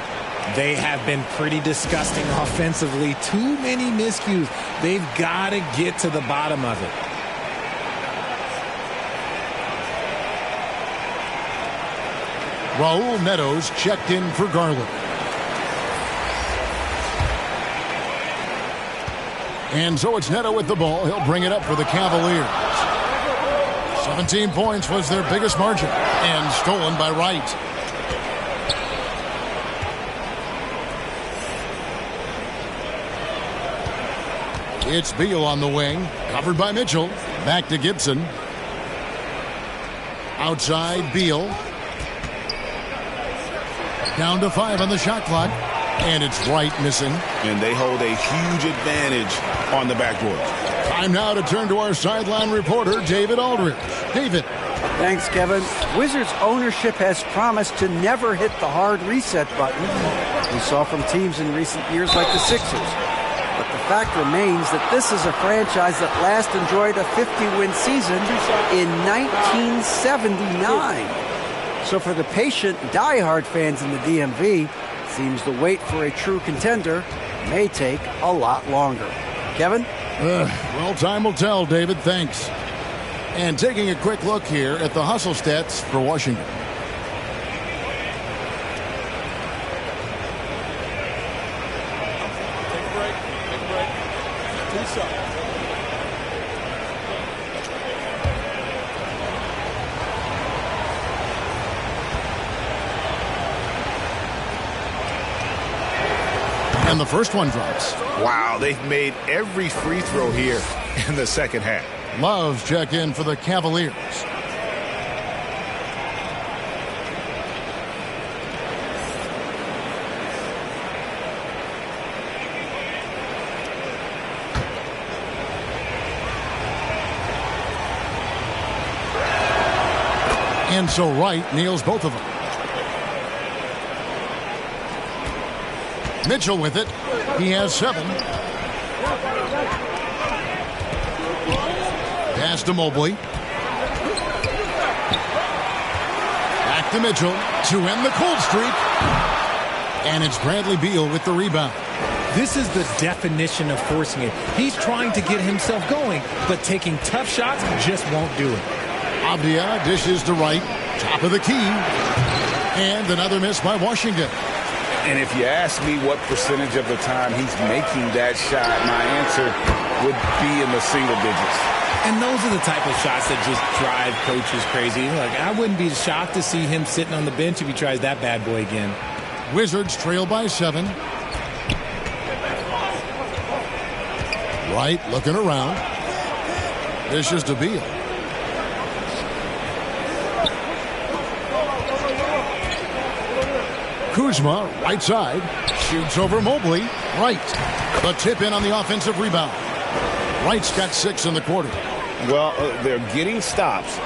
They have been pretty disgusting offensively. Too many miscues. They've got to get to the bottom of it. Raul Netos checked in for Garland. And so it's Neto with the ball. He'll bring it up for the Cavaliers. 17 points was their biggest margin. And stolen by Wright. It's Beal on the wing. Covered by Mitchell. Back to Gibson. Outside, Beal. Down to 5 on the shot clock. And it's Wright missing. And they hold a huge advantage on the backboard. Time now to turn to our sideline reporter, David Aldridge. David. Thanks, Kevin. Wizards ownership has promised to never hit the hard reset button we saw from teams in recent years like the Sixers. But the fact remains that this is a franchise that last enjoyed a 50-win season in 1979. So for the patient, diehard fans in the DMV, seems the wait for a true contender may take a lot longer. Kevin? Well, time will tell, David. Thanks. And taking a quick look here at the hustle stats for Washington. Take a break. Peace up. And the first one drops. Wow, they've made every free throw here in the second half. Love's checked in for the Cavaliers. And so Wright nails both of them. Mitchell with it. He has 7. Pass to Mobley. Back to Mitchell to end the cold streak. And it's Bradley Beal with the rebound. This is the definition of forcing it. He's trying to get himself going, but taking tough shots just won't do it. Avdia dishes to Wright. Top of the key. And another miss by Washington. And if you ask me what percentage of the time he's making that shot, my answer would be in the single digits. And those are the type of shots that just drive coaches crazy. Like, I wouldn't be shocked to see him sitting on the bench if he tries that bad boy again. Wizards trail by 7. Wright looking around. Dishes to Beal. Kuzma, right side, shoots over Mobley. Wright. The tip in on the offensive rebound. Wright's got 6 in the quarter. Well, they're getting stops,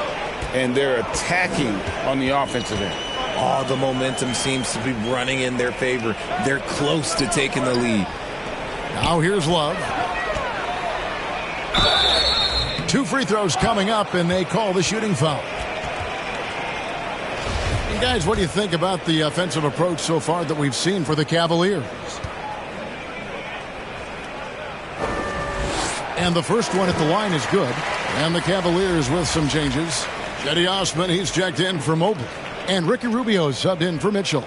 and they're attacking on the offensive end. Oh, the momentum seems to be running in their favor. They're close to taking the lead. Now here's Love. 2 free throws coming up, and they call the shooting foul. Guys, what do you think about the offensive approach so far that we've seen for the Cavaliers? And the first one at the line is good. And the Cavaliers with some changes. Cedi Osman, he's checked in for Mobley. And Ricky Rubio subbed in for Mitchell.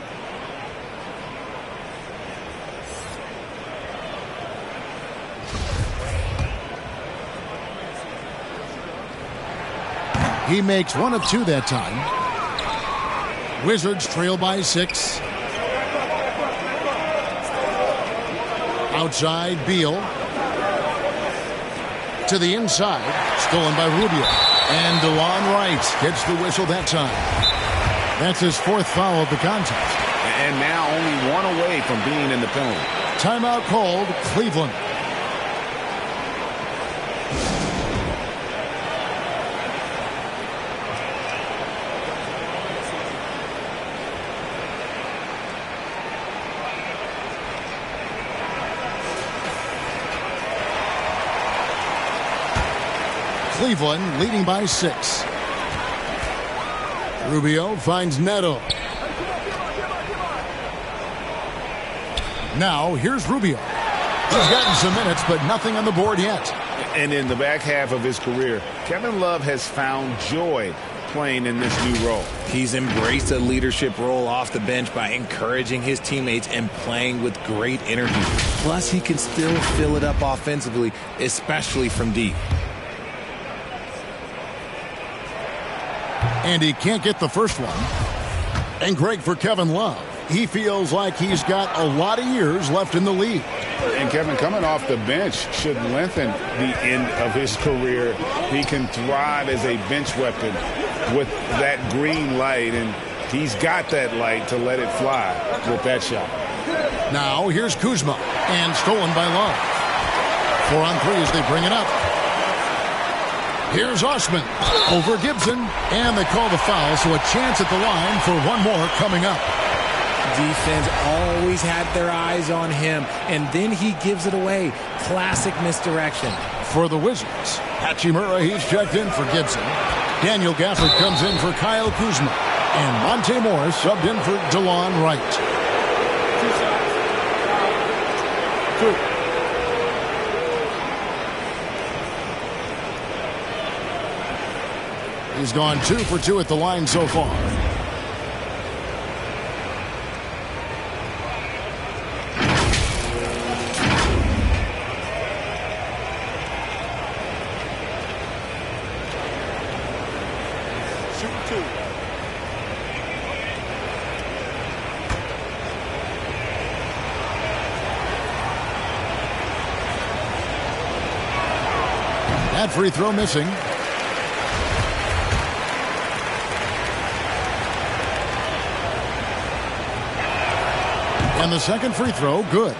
He makes 1 of 2 that time. Wizards trail by 6. Outside, Beal. To the inside. Stolen by Rubio. And DeLon Wright gets the whistle that time. That's his 4th foul of the contest. And now only 1 away from being in the penalty. Timeout called, Cleveland. Cleveland leading by 6. Rubio finds Neto. Now here's Rubio. He's gotten some minutes, but nothing on the board yet. And in the back half of his career, Kevin Love has found joy playing in this new role. He's embraced a leadership role off the bench by encouraging his teammates and playing with great energy. Plus, he can still fill it up offensively, especially from deep. And he can't get the first one. And great for Kevin Love. He feels like he's got a lot of years left in the league. And Kevin, coming off the bench should lengthen the end of his career. He can thrive as a bench weapon with that green light, and he's got that light to let it fly with that shot. Now here's Kuzma, and stolen by Love. 4 on 3 as they bring it up. Here's Osman over Gibson, and they call the foul, so a chance at the line for 1 more coming up. Defense always had their eyes on him, and then he gives it away. Classic misdirection. For the Wizards, Hachimura, he's checked in for Gibson. Daniel Gafford comes in for Kyle Kuzma. And Monte Morris subbed in for DeLon Wright. 2. He's gone 2 for 2 at the line so far. Shoot 2. That free throw missing. And the second free throw, good.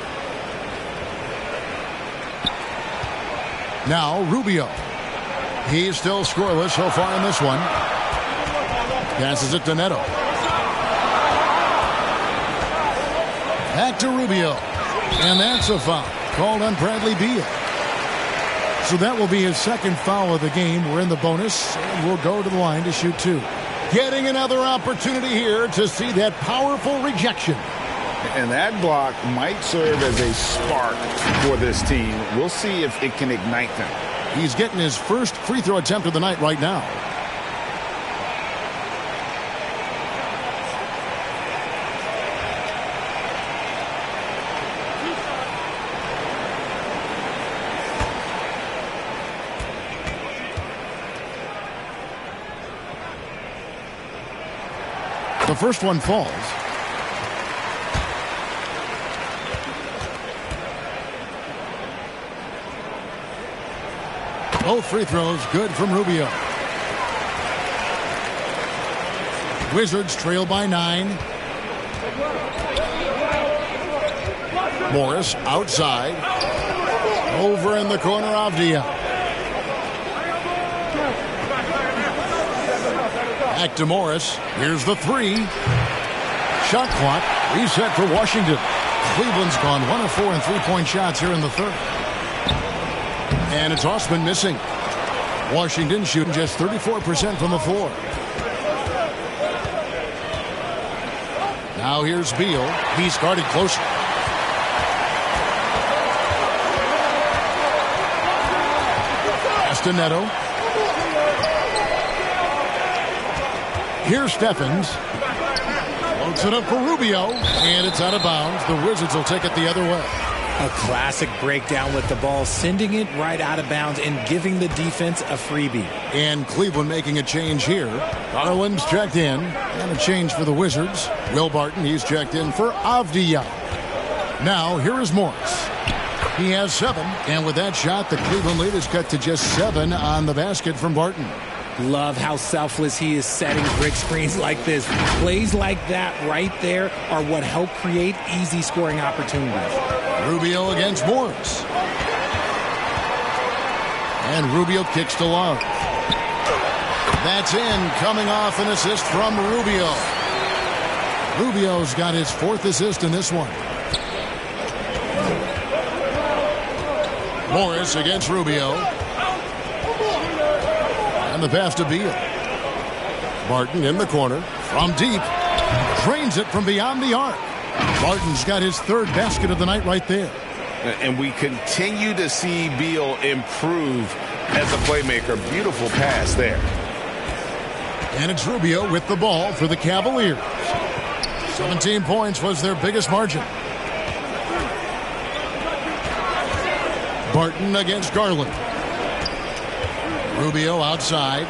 Now Rubio. He's still scoreless so far in this one. Passes it to Neto. Back to Rubio. And that's a foul called on Bradley Beal. So that will be his second foul of the game. We're in the bonus, and we'll go to the line to shoot 2. Getting another opportunity here to see that powerful rejection. And that block might serve as a spark for this team. We'll see if it can ignite them. He's getting his first free throw attempt of the night right now. The first one falls. Both free throws good from Rubio. Wizards trail by 9. Morris outside. Over in the corner, Avdia. Back to Morris. Here's the 3. Shot clock reset for Washington. Cleveland's gone 1 of 4 in three-point shots here in the third. And it's Osman missing. Washington shooting just 34% from the floor. Now here's Beal. He's guarded closer. Pass to Neto. Here's Stephens. Floats it up for Rubio. And it's out of bounds. The Wizards will take it the other way. A classic breakdown with the ball, sending it right out of bounds and giving the defense a freebie. And Cleveland making a change here. Garland's checked in. And a change for the Wizards. Will Barton, he's checked in for Avdia. Now, here is Morris. He has 7. And with that shot, the Cleveland lead is cut to just 7 on the basket from Barton. Love how selfless he is setting brick screens like this. Plays like that right there are what help create easy scoring opportunities. Rubio against Morris. And Rubio kicks to Love. That's in, coming off an assist from Rubio. Rubio's got his 4th assist in this one. Morris against Rubio. And the pass to Beal. Barton in the corner from deep. Drains it from beyond the arc. Barton's got his 3rd basket of the night right there. And we continue to see Beal improve as a playmaker. Beautiful pass there. And it's Rubio with the ball for the Cavaliers. 17 points was their biggest margin. Barton against Garland. Rubio outside.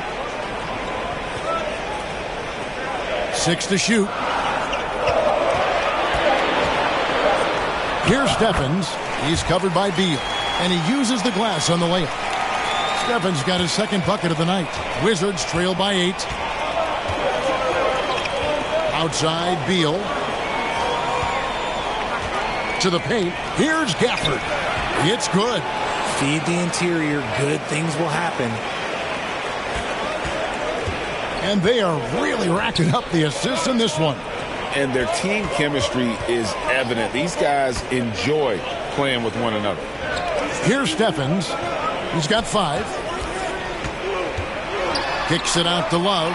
6 to shoot. Here's Stephens. He's covered by Beal. And he uses the glass on the layup. Stephens got his 2nd bucket of the night. Wizards trail by 8. Outside, Beal. To the paint. Here's Gafford. It's good. Feed the interior. Good things will happen. And they are really racking up the assists in this one. And their team chemistry is evident. These guys enjoy playing with one another. Here's Stephens. He's got 5. Kicks it out to Love.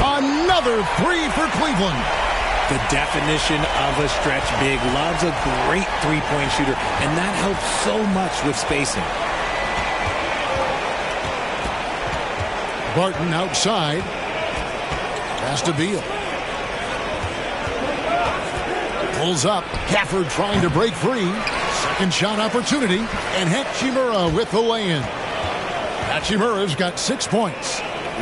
Another 3 for Cleveland. The definition of a stretch big. Love's a great three-point shooter, and that helps so much with spacing. Barton outside. Pass to Beal. Pulls up. Gafford trying to break free. 2nd shot opportunity. And Hachimura with the lay-in. Hachimura's got 6 points.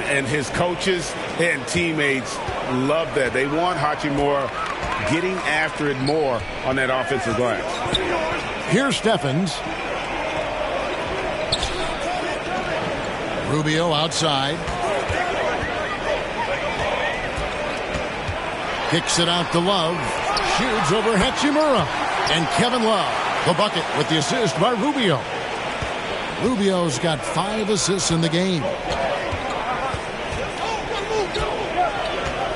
And his coaches and teammates love that. They want Hachimura getting after it more on that offensive glass. Here's Stephens. Rubio outside. Kicks it out to Love. Shoots over Hachimura. And Kevin Love, the bucket with the assist by Rubio. Rubio's got 5 assists in the game.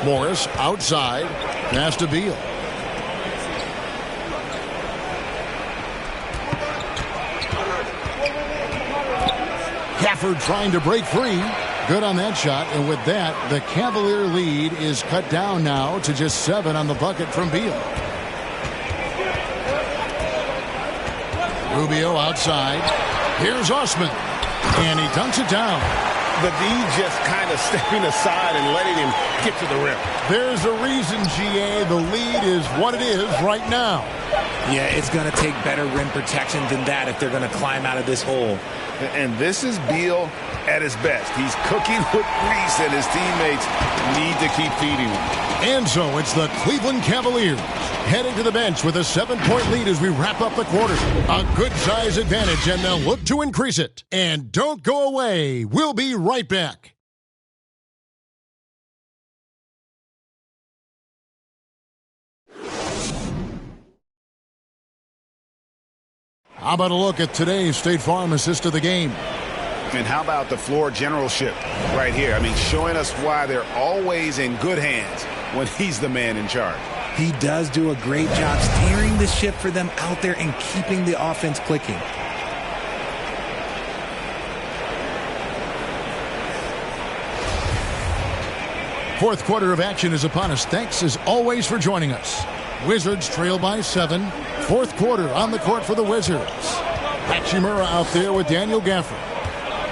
Morris outside. Pass to Beal. Gafford trying to break free. Good on that shot. And with that, the Cavalier lead is cut down now to just 7 on the bucket from Beal. Rubio outside. Here's Osman. And he dunks it down. The D just kind of stepping aside and letting him get to the rim. There's a reason, GA, the lead is what it is right now. Yeah, it's going to take better rim protection than that if they're going to climb out of this hole. And this is Beal at his best. He's cooking with grease, and his teammates need to keep feeding him. And so it's the Cleveland Cavaliers heading to the bench with a 7-point lead as we wrap up the quarter. A good size advantage, and they'll look to increase it. And don't go away. We'll be right back. How about a look at today's State Farm assist of the game? And how about the floor generalship right here? I mean, showing us why they're always in good hands when he's the man in charge. He does do a great job steering the ship for them out there and keeping the offense clicking. Fourth quarter of action is upon us. Thanks as always for joining us. Wizards trail by 7. Fourth quarter on the court for the Wizards. Hachimura out there with Daniel Gafford.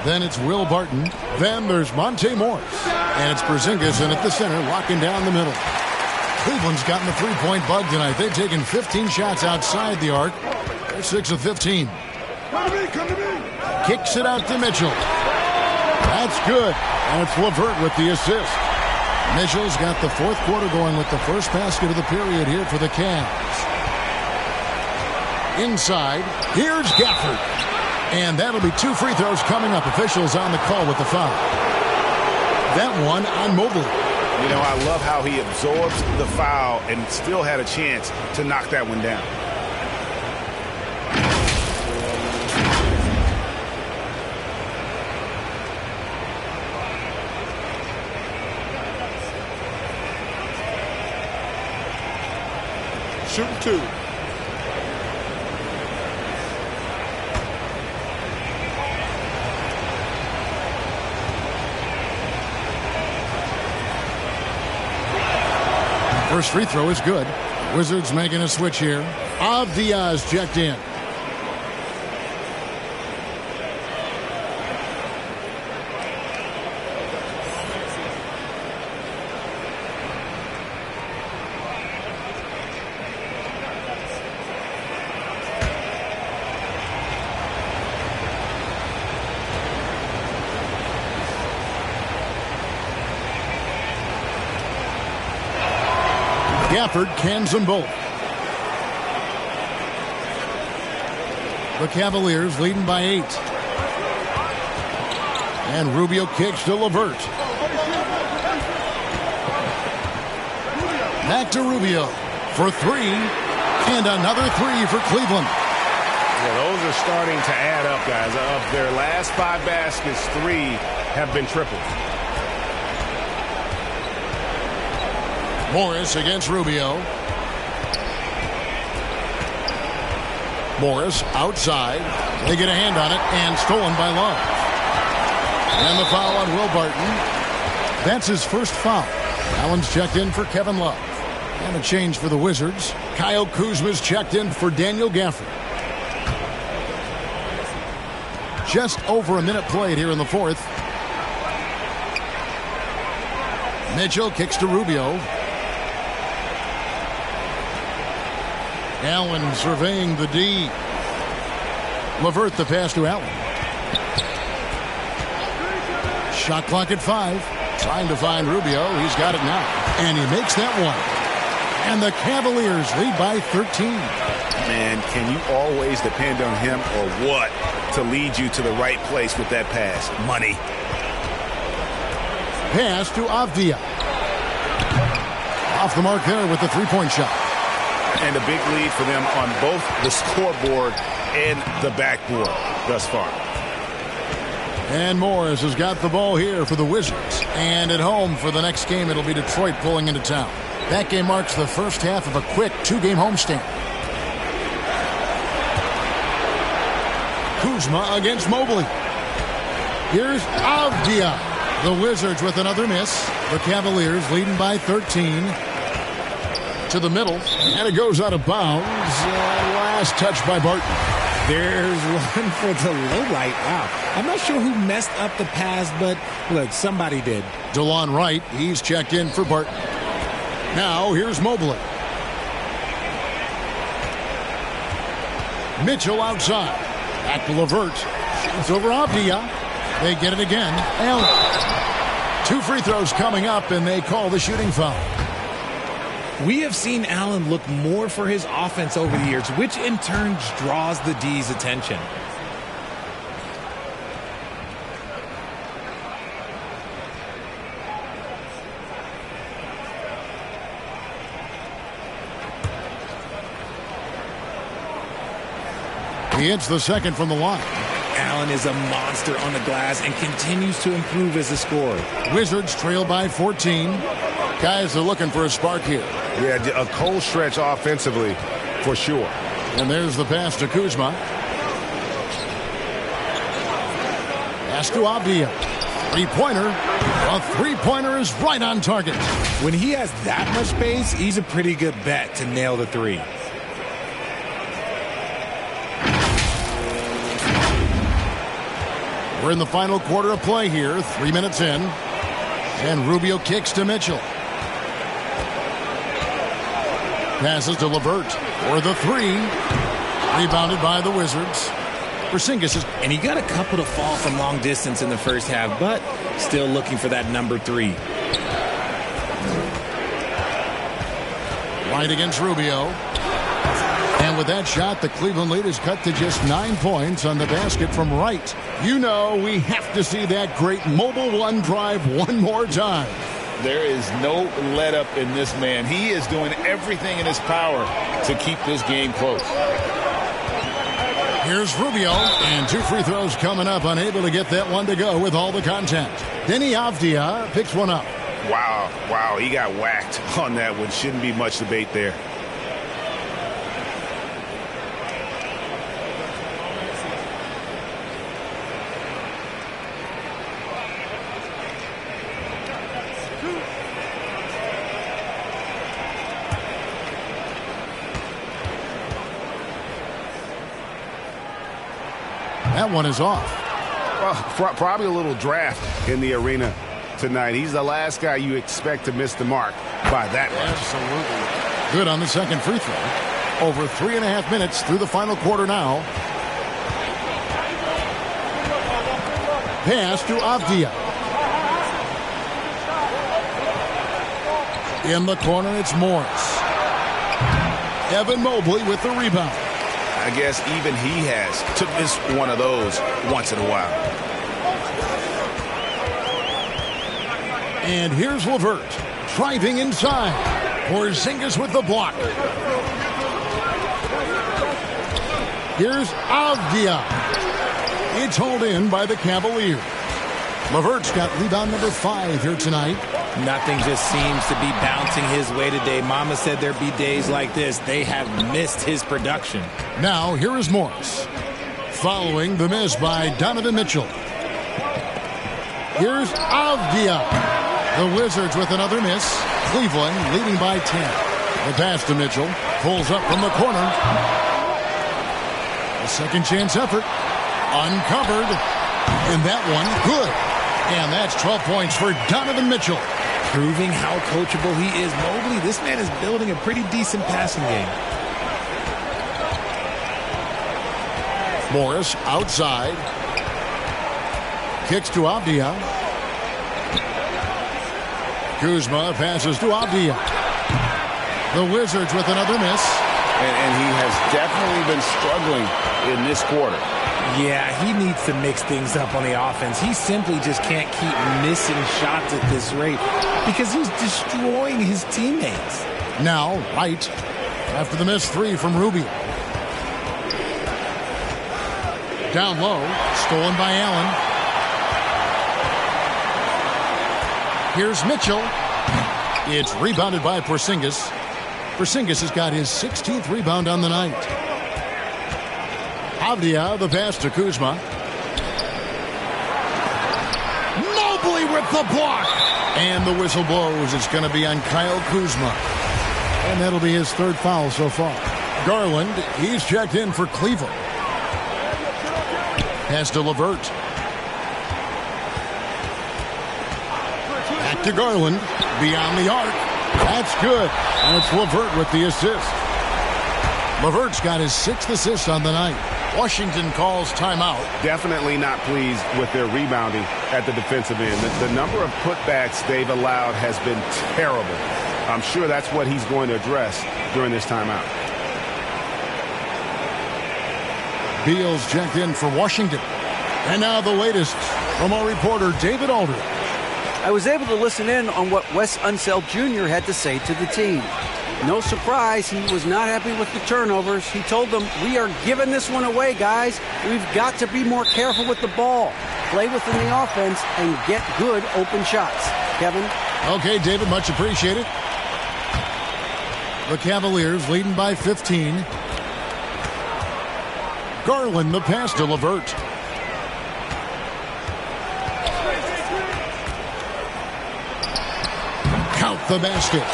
Then it's Will Barton. Then there's Monte Morris. And it's Porzingis in at the center, locking down the middle. Cleveland's gotten the three-point bug tonight. They've taken 15 shots outside the arc. They're 6 of 15. Kicks it out to Mitchell. That's good. And it's LeVert with the assist. Mitchell's got the fourth quarter going with the first basket of the period here for the Cavs. Inside, here's Gafford. And that'll be 2 free throws coming up. Officials on the call with the foul. That one on Mobley. You know, I love how he absorbs the foul and still had a chance to knock that one down. Shoot 2. First free throw is good. Wizards making a switch here. Avdia's checked in. Gafford cans them both. The Cavaliers leading by 8. And Rubio kicks to LeVert. Back to Rubio for 3. And another 3 for Cleveland. Yeah, those are starting to add up, guys. Of their last 5 baskets, 3 have been triples. Morris against Rubio. Morris outside. They get a hand on it and stolen by Love. And the foul on Will Barton. That's his first foul. Allen's checked in for Kevin Love. And a change for the Wizards. Kyle Kuzma's checked in for Daniel Gafford. Just over a minute played here in the fourth. Mitchell kicks to Rubio. Allen surveying the D. LeVert the pass to Allen. Shot clock at 5. Trying to find Rubio. He's got it now. And he makes that one. And the Cavaliers lead by 13. Man, can you always depend on him or what to lead you to the right place with that pass? Money. Pass to Avdia. Off the mark there with the three-point shot. And a big lead for them on both the scoreboard and the backboard thus far. And Morris has got the ball here for the Wizards. And at home for the next game, it'll be Detroit pulling into town. That game marks the first half of a quick 2-game homestand. Kuzma against Mobley. Here's Avdia. The Wizards with another miss. The Cavaliers leading by 13. To the middle. And it goes out of bounds. Last touch by Barton. There's one for the low light. Wow. I'm not sure who messed up the pass, but look, somebody did. DeLon Wright, he's checked in for Barton. Now here's Mobley. Mitchell outside. Back to LeVert. Shoots over Avdia. They get it again. Allen. 2 free throws coming up, and they call the shooting foul. We have seen Allen look more for his offense over the years, which in turn draws the D's attention. He hits the second from the line. Allen is a monster on the glass and continues to improve as a scorer. Wizards trail by 14. Guys are looking for a spark here. Yeah, a cold stretch offensively for sure. And there's the pass to Kuzma. Pass to Avdia. Three-pointer. A three-pointer is right on target. When he has that much space, he's a pretty good bet to nail the three. We're in the final quarter of play here. 3 minutes in. And Rubio kicks to Mitchell. Passes to LeVert for the three. Rebounded by the Wizards. Porzingis is... And he got a couple to fall from long distance in the first half, but still looking for that number 3. Right against Rubio. And with that shot, the Cleveland lead is cut to just 9 points on the basket from Wright. You know we have to see that great mobile one drive one more time. There is no let up in this man. He is doing everything in his power to keep this game close. Here's Rubio, and 2 free throws coming up, unable to get that one to go with all the contact. Denny Avdia picks one up. Wow, he got whacked on that one. Shouldn't be much debate there. That one is off. Well, probably a little draft in the arena tonight. He's the last guy you expect to miss the mark by that much. Absolutely. Good on the second free throw. Over 3.5 minutes through the final quarter now. Pass to Avdia. In the corner, it's Morris. Evan Mobley with the rebound. I guess even he has to miss one of those once in a while. And here's LeVert driving inside. Porzingis with the block. Here's Avdia. It's hauled in by the Cavaliers. LeVert's got rebound number 5 here tonight. Nothing just seems to be bouncing his way today. Mama said there'd be days like this. They have missed his production. Now, here is Morris. Following the miss by Donovan Mitchell. Here's Avdia. The Wizards with another miss. Cleveland leading by 10. The pass to Mitchell. Pulls up from the corner. A second chance effort. Uncovered. And that one, good. And that's 12 points for Donovan Mitchell. Proving how coachable he is. Mobley, this man is building a pretty decent passing game. Morris outside. Kicks to Avdia. Kuzma passes to Avdia. The Wizards with another miss. And he has definitely been struggling in this quarter. Yeah, he needs to mix things up on the offense. He simply just can't keep missing shots at this rate because he's destroying his teammates. Now, Wright, after the missed 3 from Rubio. Down low, stolen by Allen. Here's Mitchell. It's rebounded by Porzingis. Porzingis has got his 16th rebound on the night. Avdia, the pass to Kuzma. Mobley with the block. And the whistle blows. It's going to be on Kyle Kuzma. And that'll be his 3rd foul so far. Garland, he's checked in for Cleveland. Pass to LeVert. Back to Garland. Beyond the arc. That's good. And it's LeVert with the assist. LeVert's got his 6th assist on the night. Washington calls timeout. Definitely not pleased with their rebounding at the defensive end. The number of putbacks they've allowed has been terrible. I'm sure that's what he's going to address during this timeout. Beal's checked in for Washington. And now the latest from our reporter, David Aldridge. I was able to listen in on what Wes Unseld Jr. had to say to the team. No surprise, he was not happy with the turnovers. He told them, we are giving this one away, guys. We've got to be more careful with the ball, play within the offense, and get good open shots. Kevin? Okay, David, much appreciated. The Cavaliers leading by 15. Garland, the pass to LeVert. Count the basket.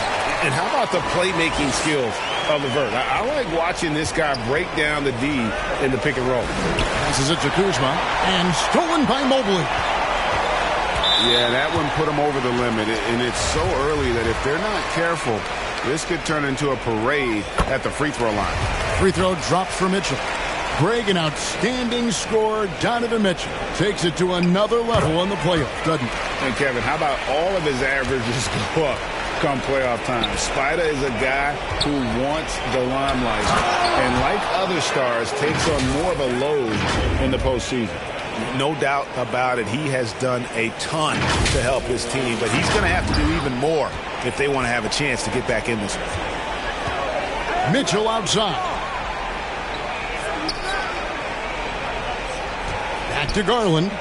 And how about the playmaking skills of LeVert? I like watching this guy break down the D in the pick and roll. Passes it to Kuzma. And stolen by Mobley. Yeah, that one put him over the limit. And it's so early that if they're not careful, this could turn into a parade at the free throw line. Free throw drops for Mitchell. Greg, an outstanding scorer. Donovan Mitchell takes it to another level in the playoffs, doesn't he? And Kevin, how about all of his averages go up come playoff time? Spider is a guy who wants the limelight, and like other stars, takes on more of a load in the postseason. No doubt about it. He has done a ton to help his team, but he's going to have to do even more if they want to have a chance to get back in this one. Mitchell outside. Back to Garland.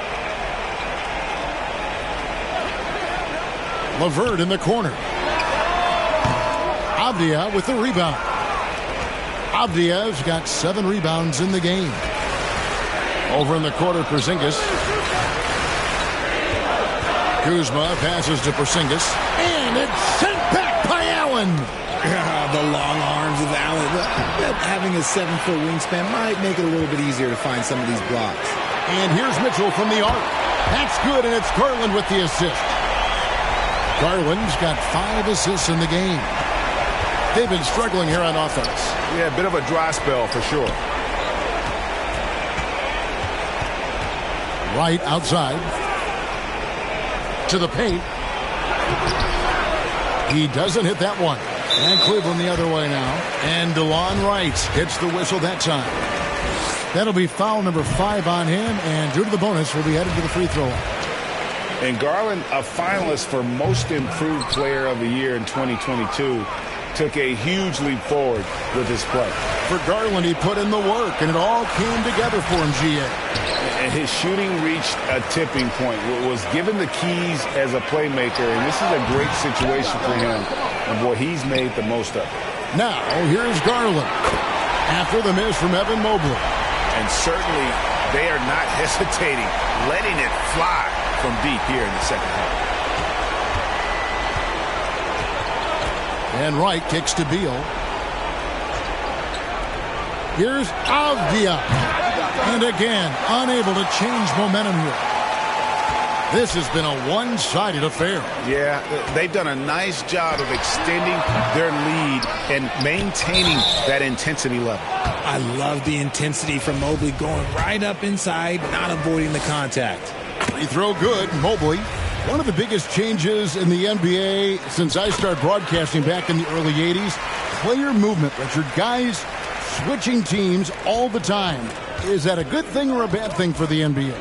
LeVert in the corner. Avdia with the rebound. Avdia's got 7 rebounds in the game. Over in the corner, Porzingis. Kuzma passes to Porzingis. And it's sent back by Allen. The long arms of Allen. Having a 7-foot wingspan might make it a little bit easier to find some of these blocks. And here's Mitchell from the arc. That's good, and it's Garland with the assist. Garland's got 5 assists in the game. They've been struggling here on offense. Yeah, a bit of a dry spell for sure. Right outside. To the paint. He doesn't hit that one. And Cleveland the other way now. And DeLon Wright hits the whistle that time. That'll be foul number 5 on him, and due to the bonus, will be headed to the free throw line. And Garland, a finalist for Most Improved Player of the Year in 2022, took a huge leap forward with his play. For Garland, he put in the work, and it all came together for him, GA. And his shooting reached a tipping point, was given the keys as a playmaker, and this is a great situation for him. And boy, he's made the most of it. Now, here's Garland. After the miss from Evan Mobley. And certainly, they are not hesitating, letting it fly from deep here in the second half. And Wright kicks to Beal. Here's Avdia. And again, unable to change momentum here. This has been a one-sided affair. Yeah, they've done a nice job of extending their lead and maintaining that intensity level. I love the intensity from Mobley going right up inside, not avoiding the contact. Free throw good, Mobley. One of the biggest changes in the NBA since I started broadcasting back in the early 80s, player movement, Richard. Guys switching teams all the time. Is that a good thing or a bad thing for the NBA?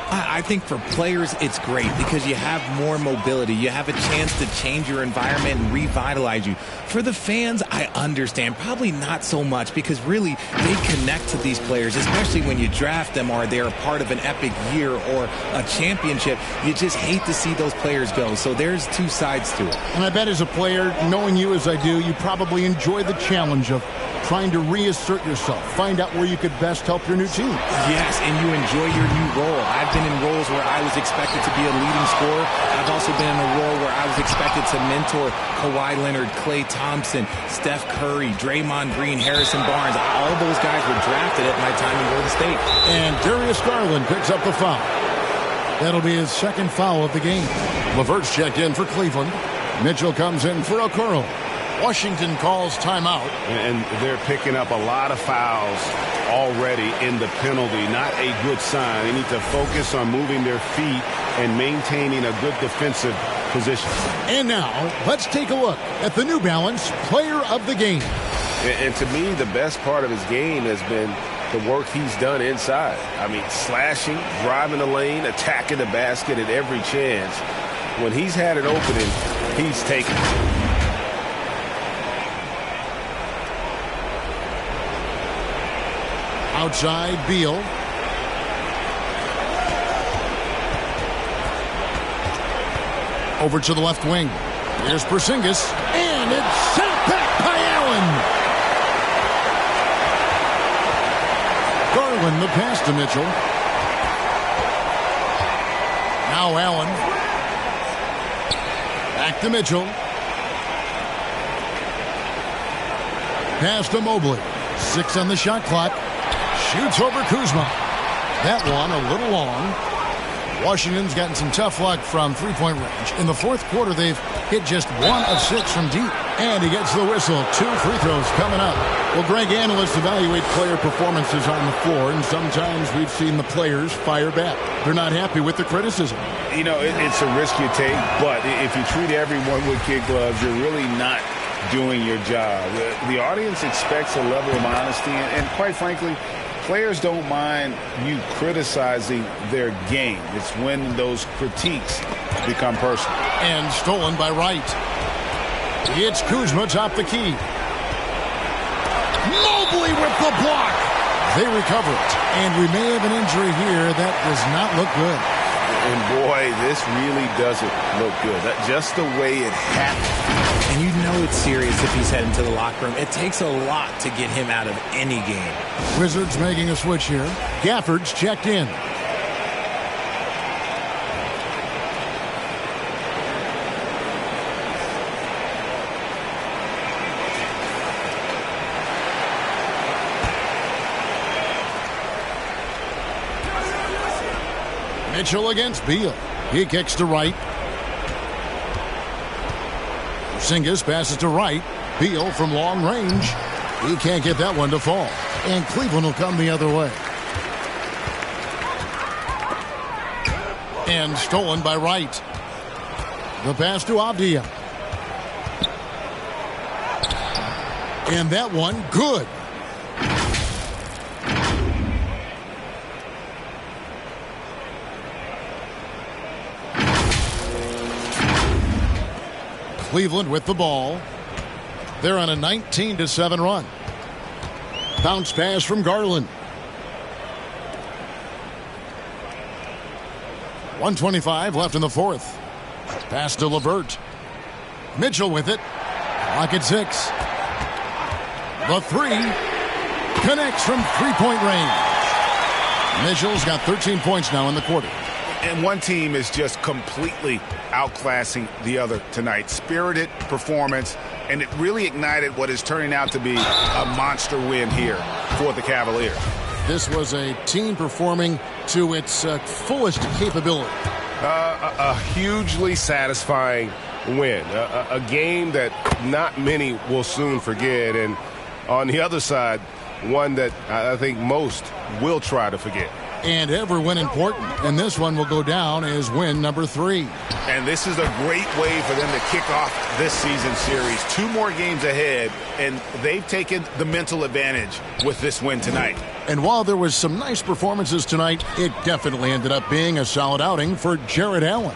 I think for players, it's great because you have more mobility. You have a chance to change your environment and revitalize you. For the fans, I understand. Probably not so much because really they connect to these players, especially when you draft them or they're a part of an epic year or a championship. You just hate to see those players go. So there's two sides to it. And I bet as a player, knowing you as I do, you probably enjoy the challenge of trying to reassert yourself, find out where you could best help your new team. Yes, and you enjoy your new role. I've been in roles where I was expected to be a leading scorer. I've also been in a role where I was expected to mentor Kawhi Leonard, Klay Thompson, Steph Curry, Draymond Green, Harrison Barnes. All of those guys were drafted at my time in Golden State. And Darius Garland picks up the foul. That'll be his second foul of the game. LeVert's checked in for Cleveland. Mitchell comes in for Okoro. Washington calls timeout. And they're picking up a lot of fouls already in the penalty. Not a good sign. They need to focus on moving their feet and maintaining a good defensive position. And now, let's take a look at the New Balance Player of the Game. And to me, the best part of his game has been the work he's done inside. I mean, slashing, driving the lane, attacking the basket at every chance. When he's had an opening, he's taken it. Outside, Beal. Over to the left wing. Here's Porzingis. And it's sent back by Allen. Garland the pass to Mitchell. Now Allen. Back to Mitchell. Pass to Mobley. 6 on the shot clock. Shoots over Kuzma. That one a little long. Washington's gotten some tough luck from three-point range. In the fourth quarter, they've hit just 1 of 6 from deep. And he gets the whistle. 2 free throws coming up. Well, Greg, analysts evaluate player performances on the floor, and sometimes we've seen the players fire back. They're not happy with the criticism. You know, it's a risk you take, but if you treat everyone with kid gloves, you're really not doing your job. The audience expects a level of honesty, and quite frankly, players don't mind you criticizing their game. It's when those critiques become personal. And stolen by Wright. It's Kuzma top the key. Mobley with the block. They recover it. And we may have an injury here that does not look good. And boy, this really doesn't look good. Just the way it happened. And you know it's serious if he's heading to the locker room. It takes a lot to get him out of any game. Wizards making a switch here. Gafford's checked in. Mitchell against Beal. He kicks to right. Porzingis passes to right. Beal from long range. He can't get that one to fall. And Cleveland will come the other way. And stolen by Wright. The pass to Avdia. And that one, good. Cleveland with the ball. They're on a 19-7 run. Bounce pass from Garland. 1:25 left in the fourth. Pass to LeVert. Mitchell with it. Clock at 6. The 3 connects from three-point range. Mitchell's got 13 points now in the quarter. And one team is just completely outclassing the other tonight. Spirited performance, and it really ignited what is turning out to be a monster win here for the Cavaliers. This was a team performing to its fullest capability. A hugely satisfying win. A game that not many will soon forget. And on the other side, one that I think most will try to forget. And every win important. And this one will go down as win number 3. And this is a great way for them to kick off this season series. 2 more games ahead, and they've taken the mental advantage with this win tonight. And while there was some nice performances tonight, it definitely ended up being a solid outing for Jared Allen.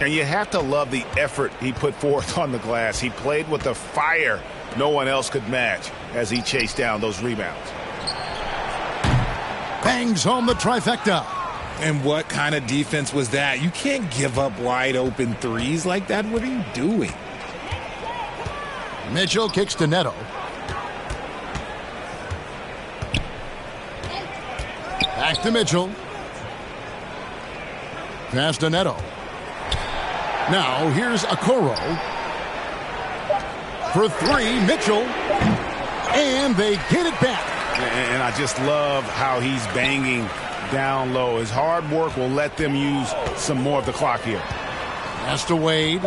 And you have to love the effort he put forth on the glass. He played with a fire no one else could match as he chased down those rebounds. Bangs home the trifecta. And what kind of defense was that? You can't give up wide open threes like that. What are you doing? Mitchell kicks to Neto. Back to Mitchell. Pass to Neto. Now here's Okoro. For 3, Mitchell. And they get it back. And I just love how he's banging down low. His hard work will let them use some more of the clock here. Pass to Wade.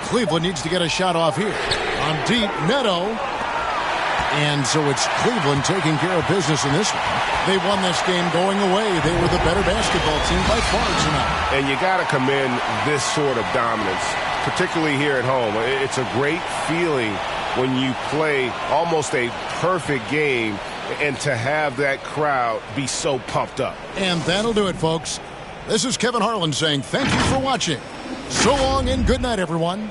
Cleveland needs to get a shot off here. On deep, Neto. And so it's Cleveland taking care of business in this one. They won this game going away. They were the better basketball team by far tonight. And you got to commend this sort of dominance, particularly here at home. It's a great feeling when you play almost a perfect game and to have that crowd be so pumped up. And that'll do it, folks. This is Kevin Harlan saying thank you for watching. So long and good night, everyone.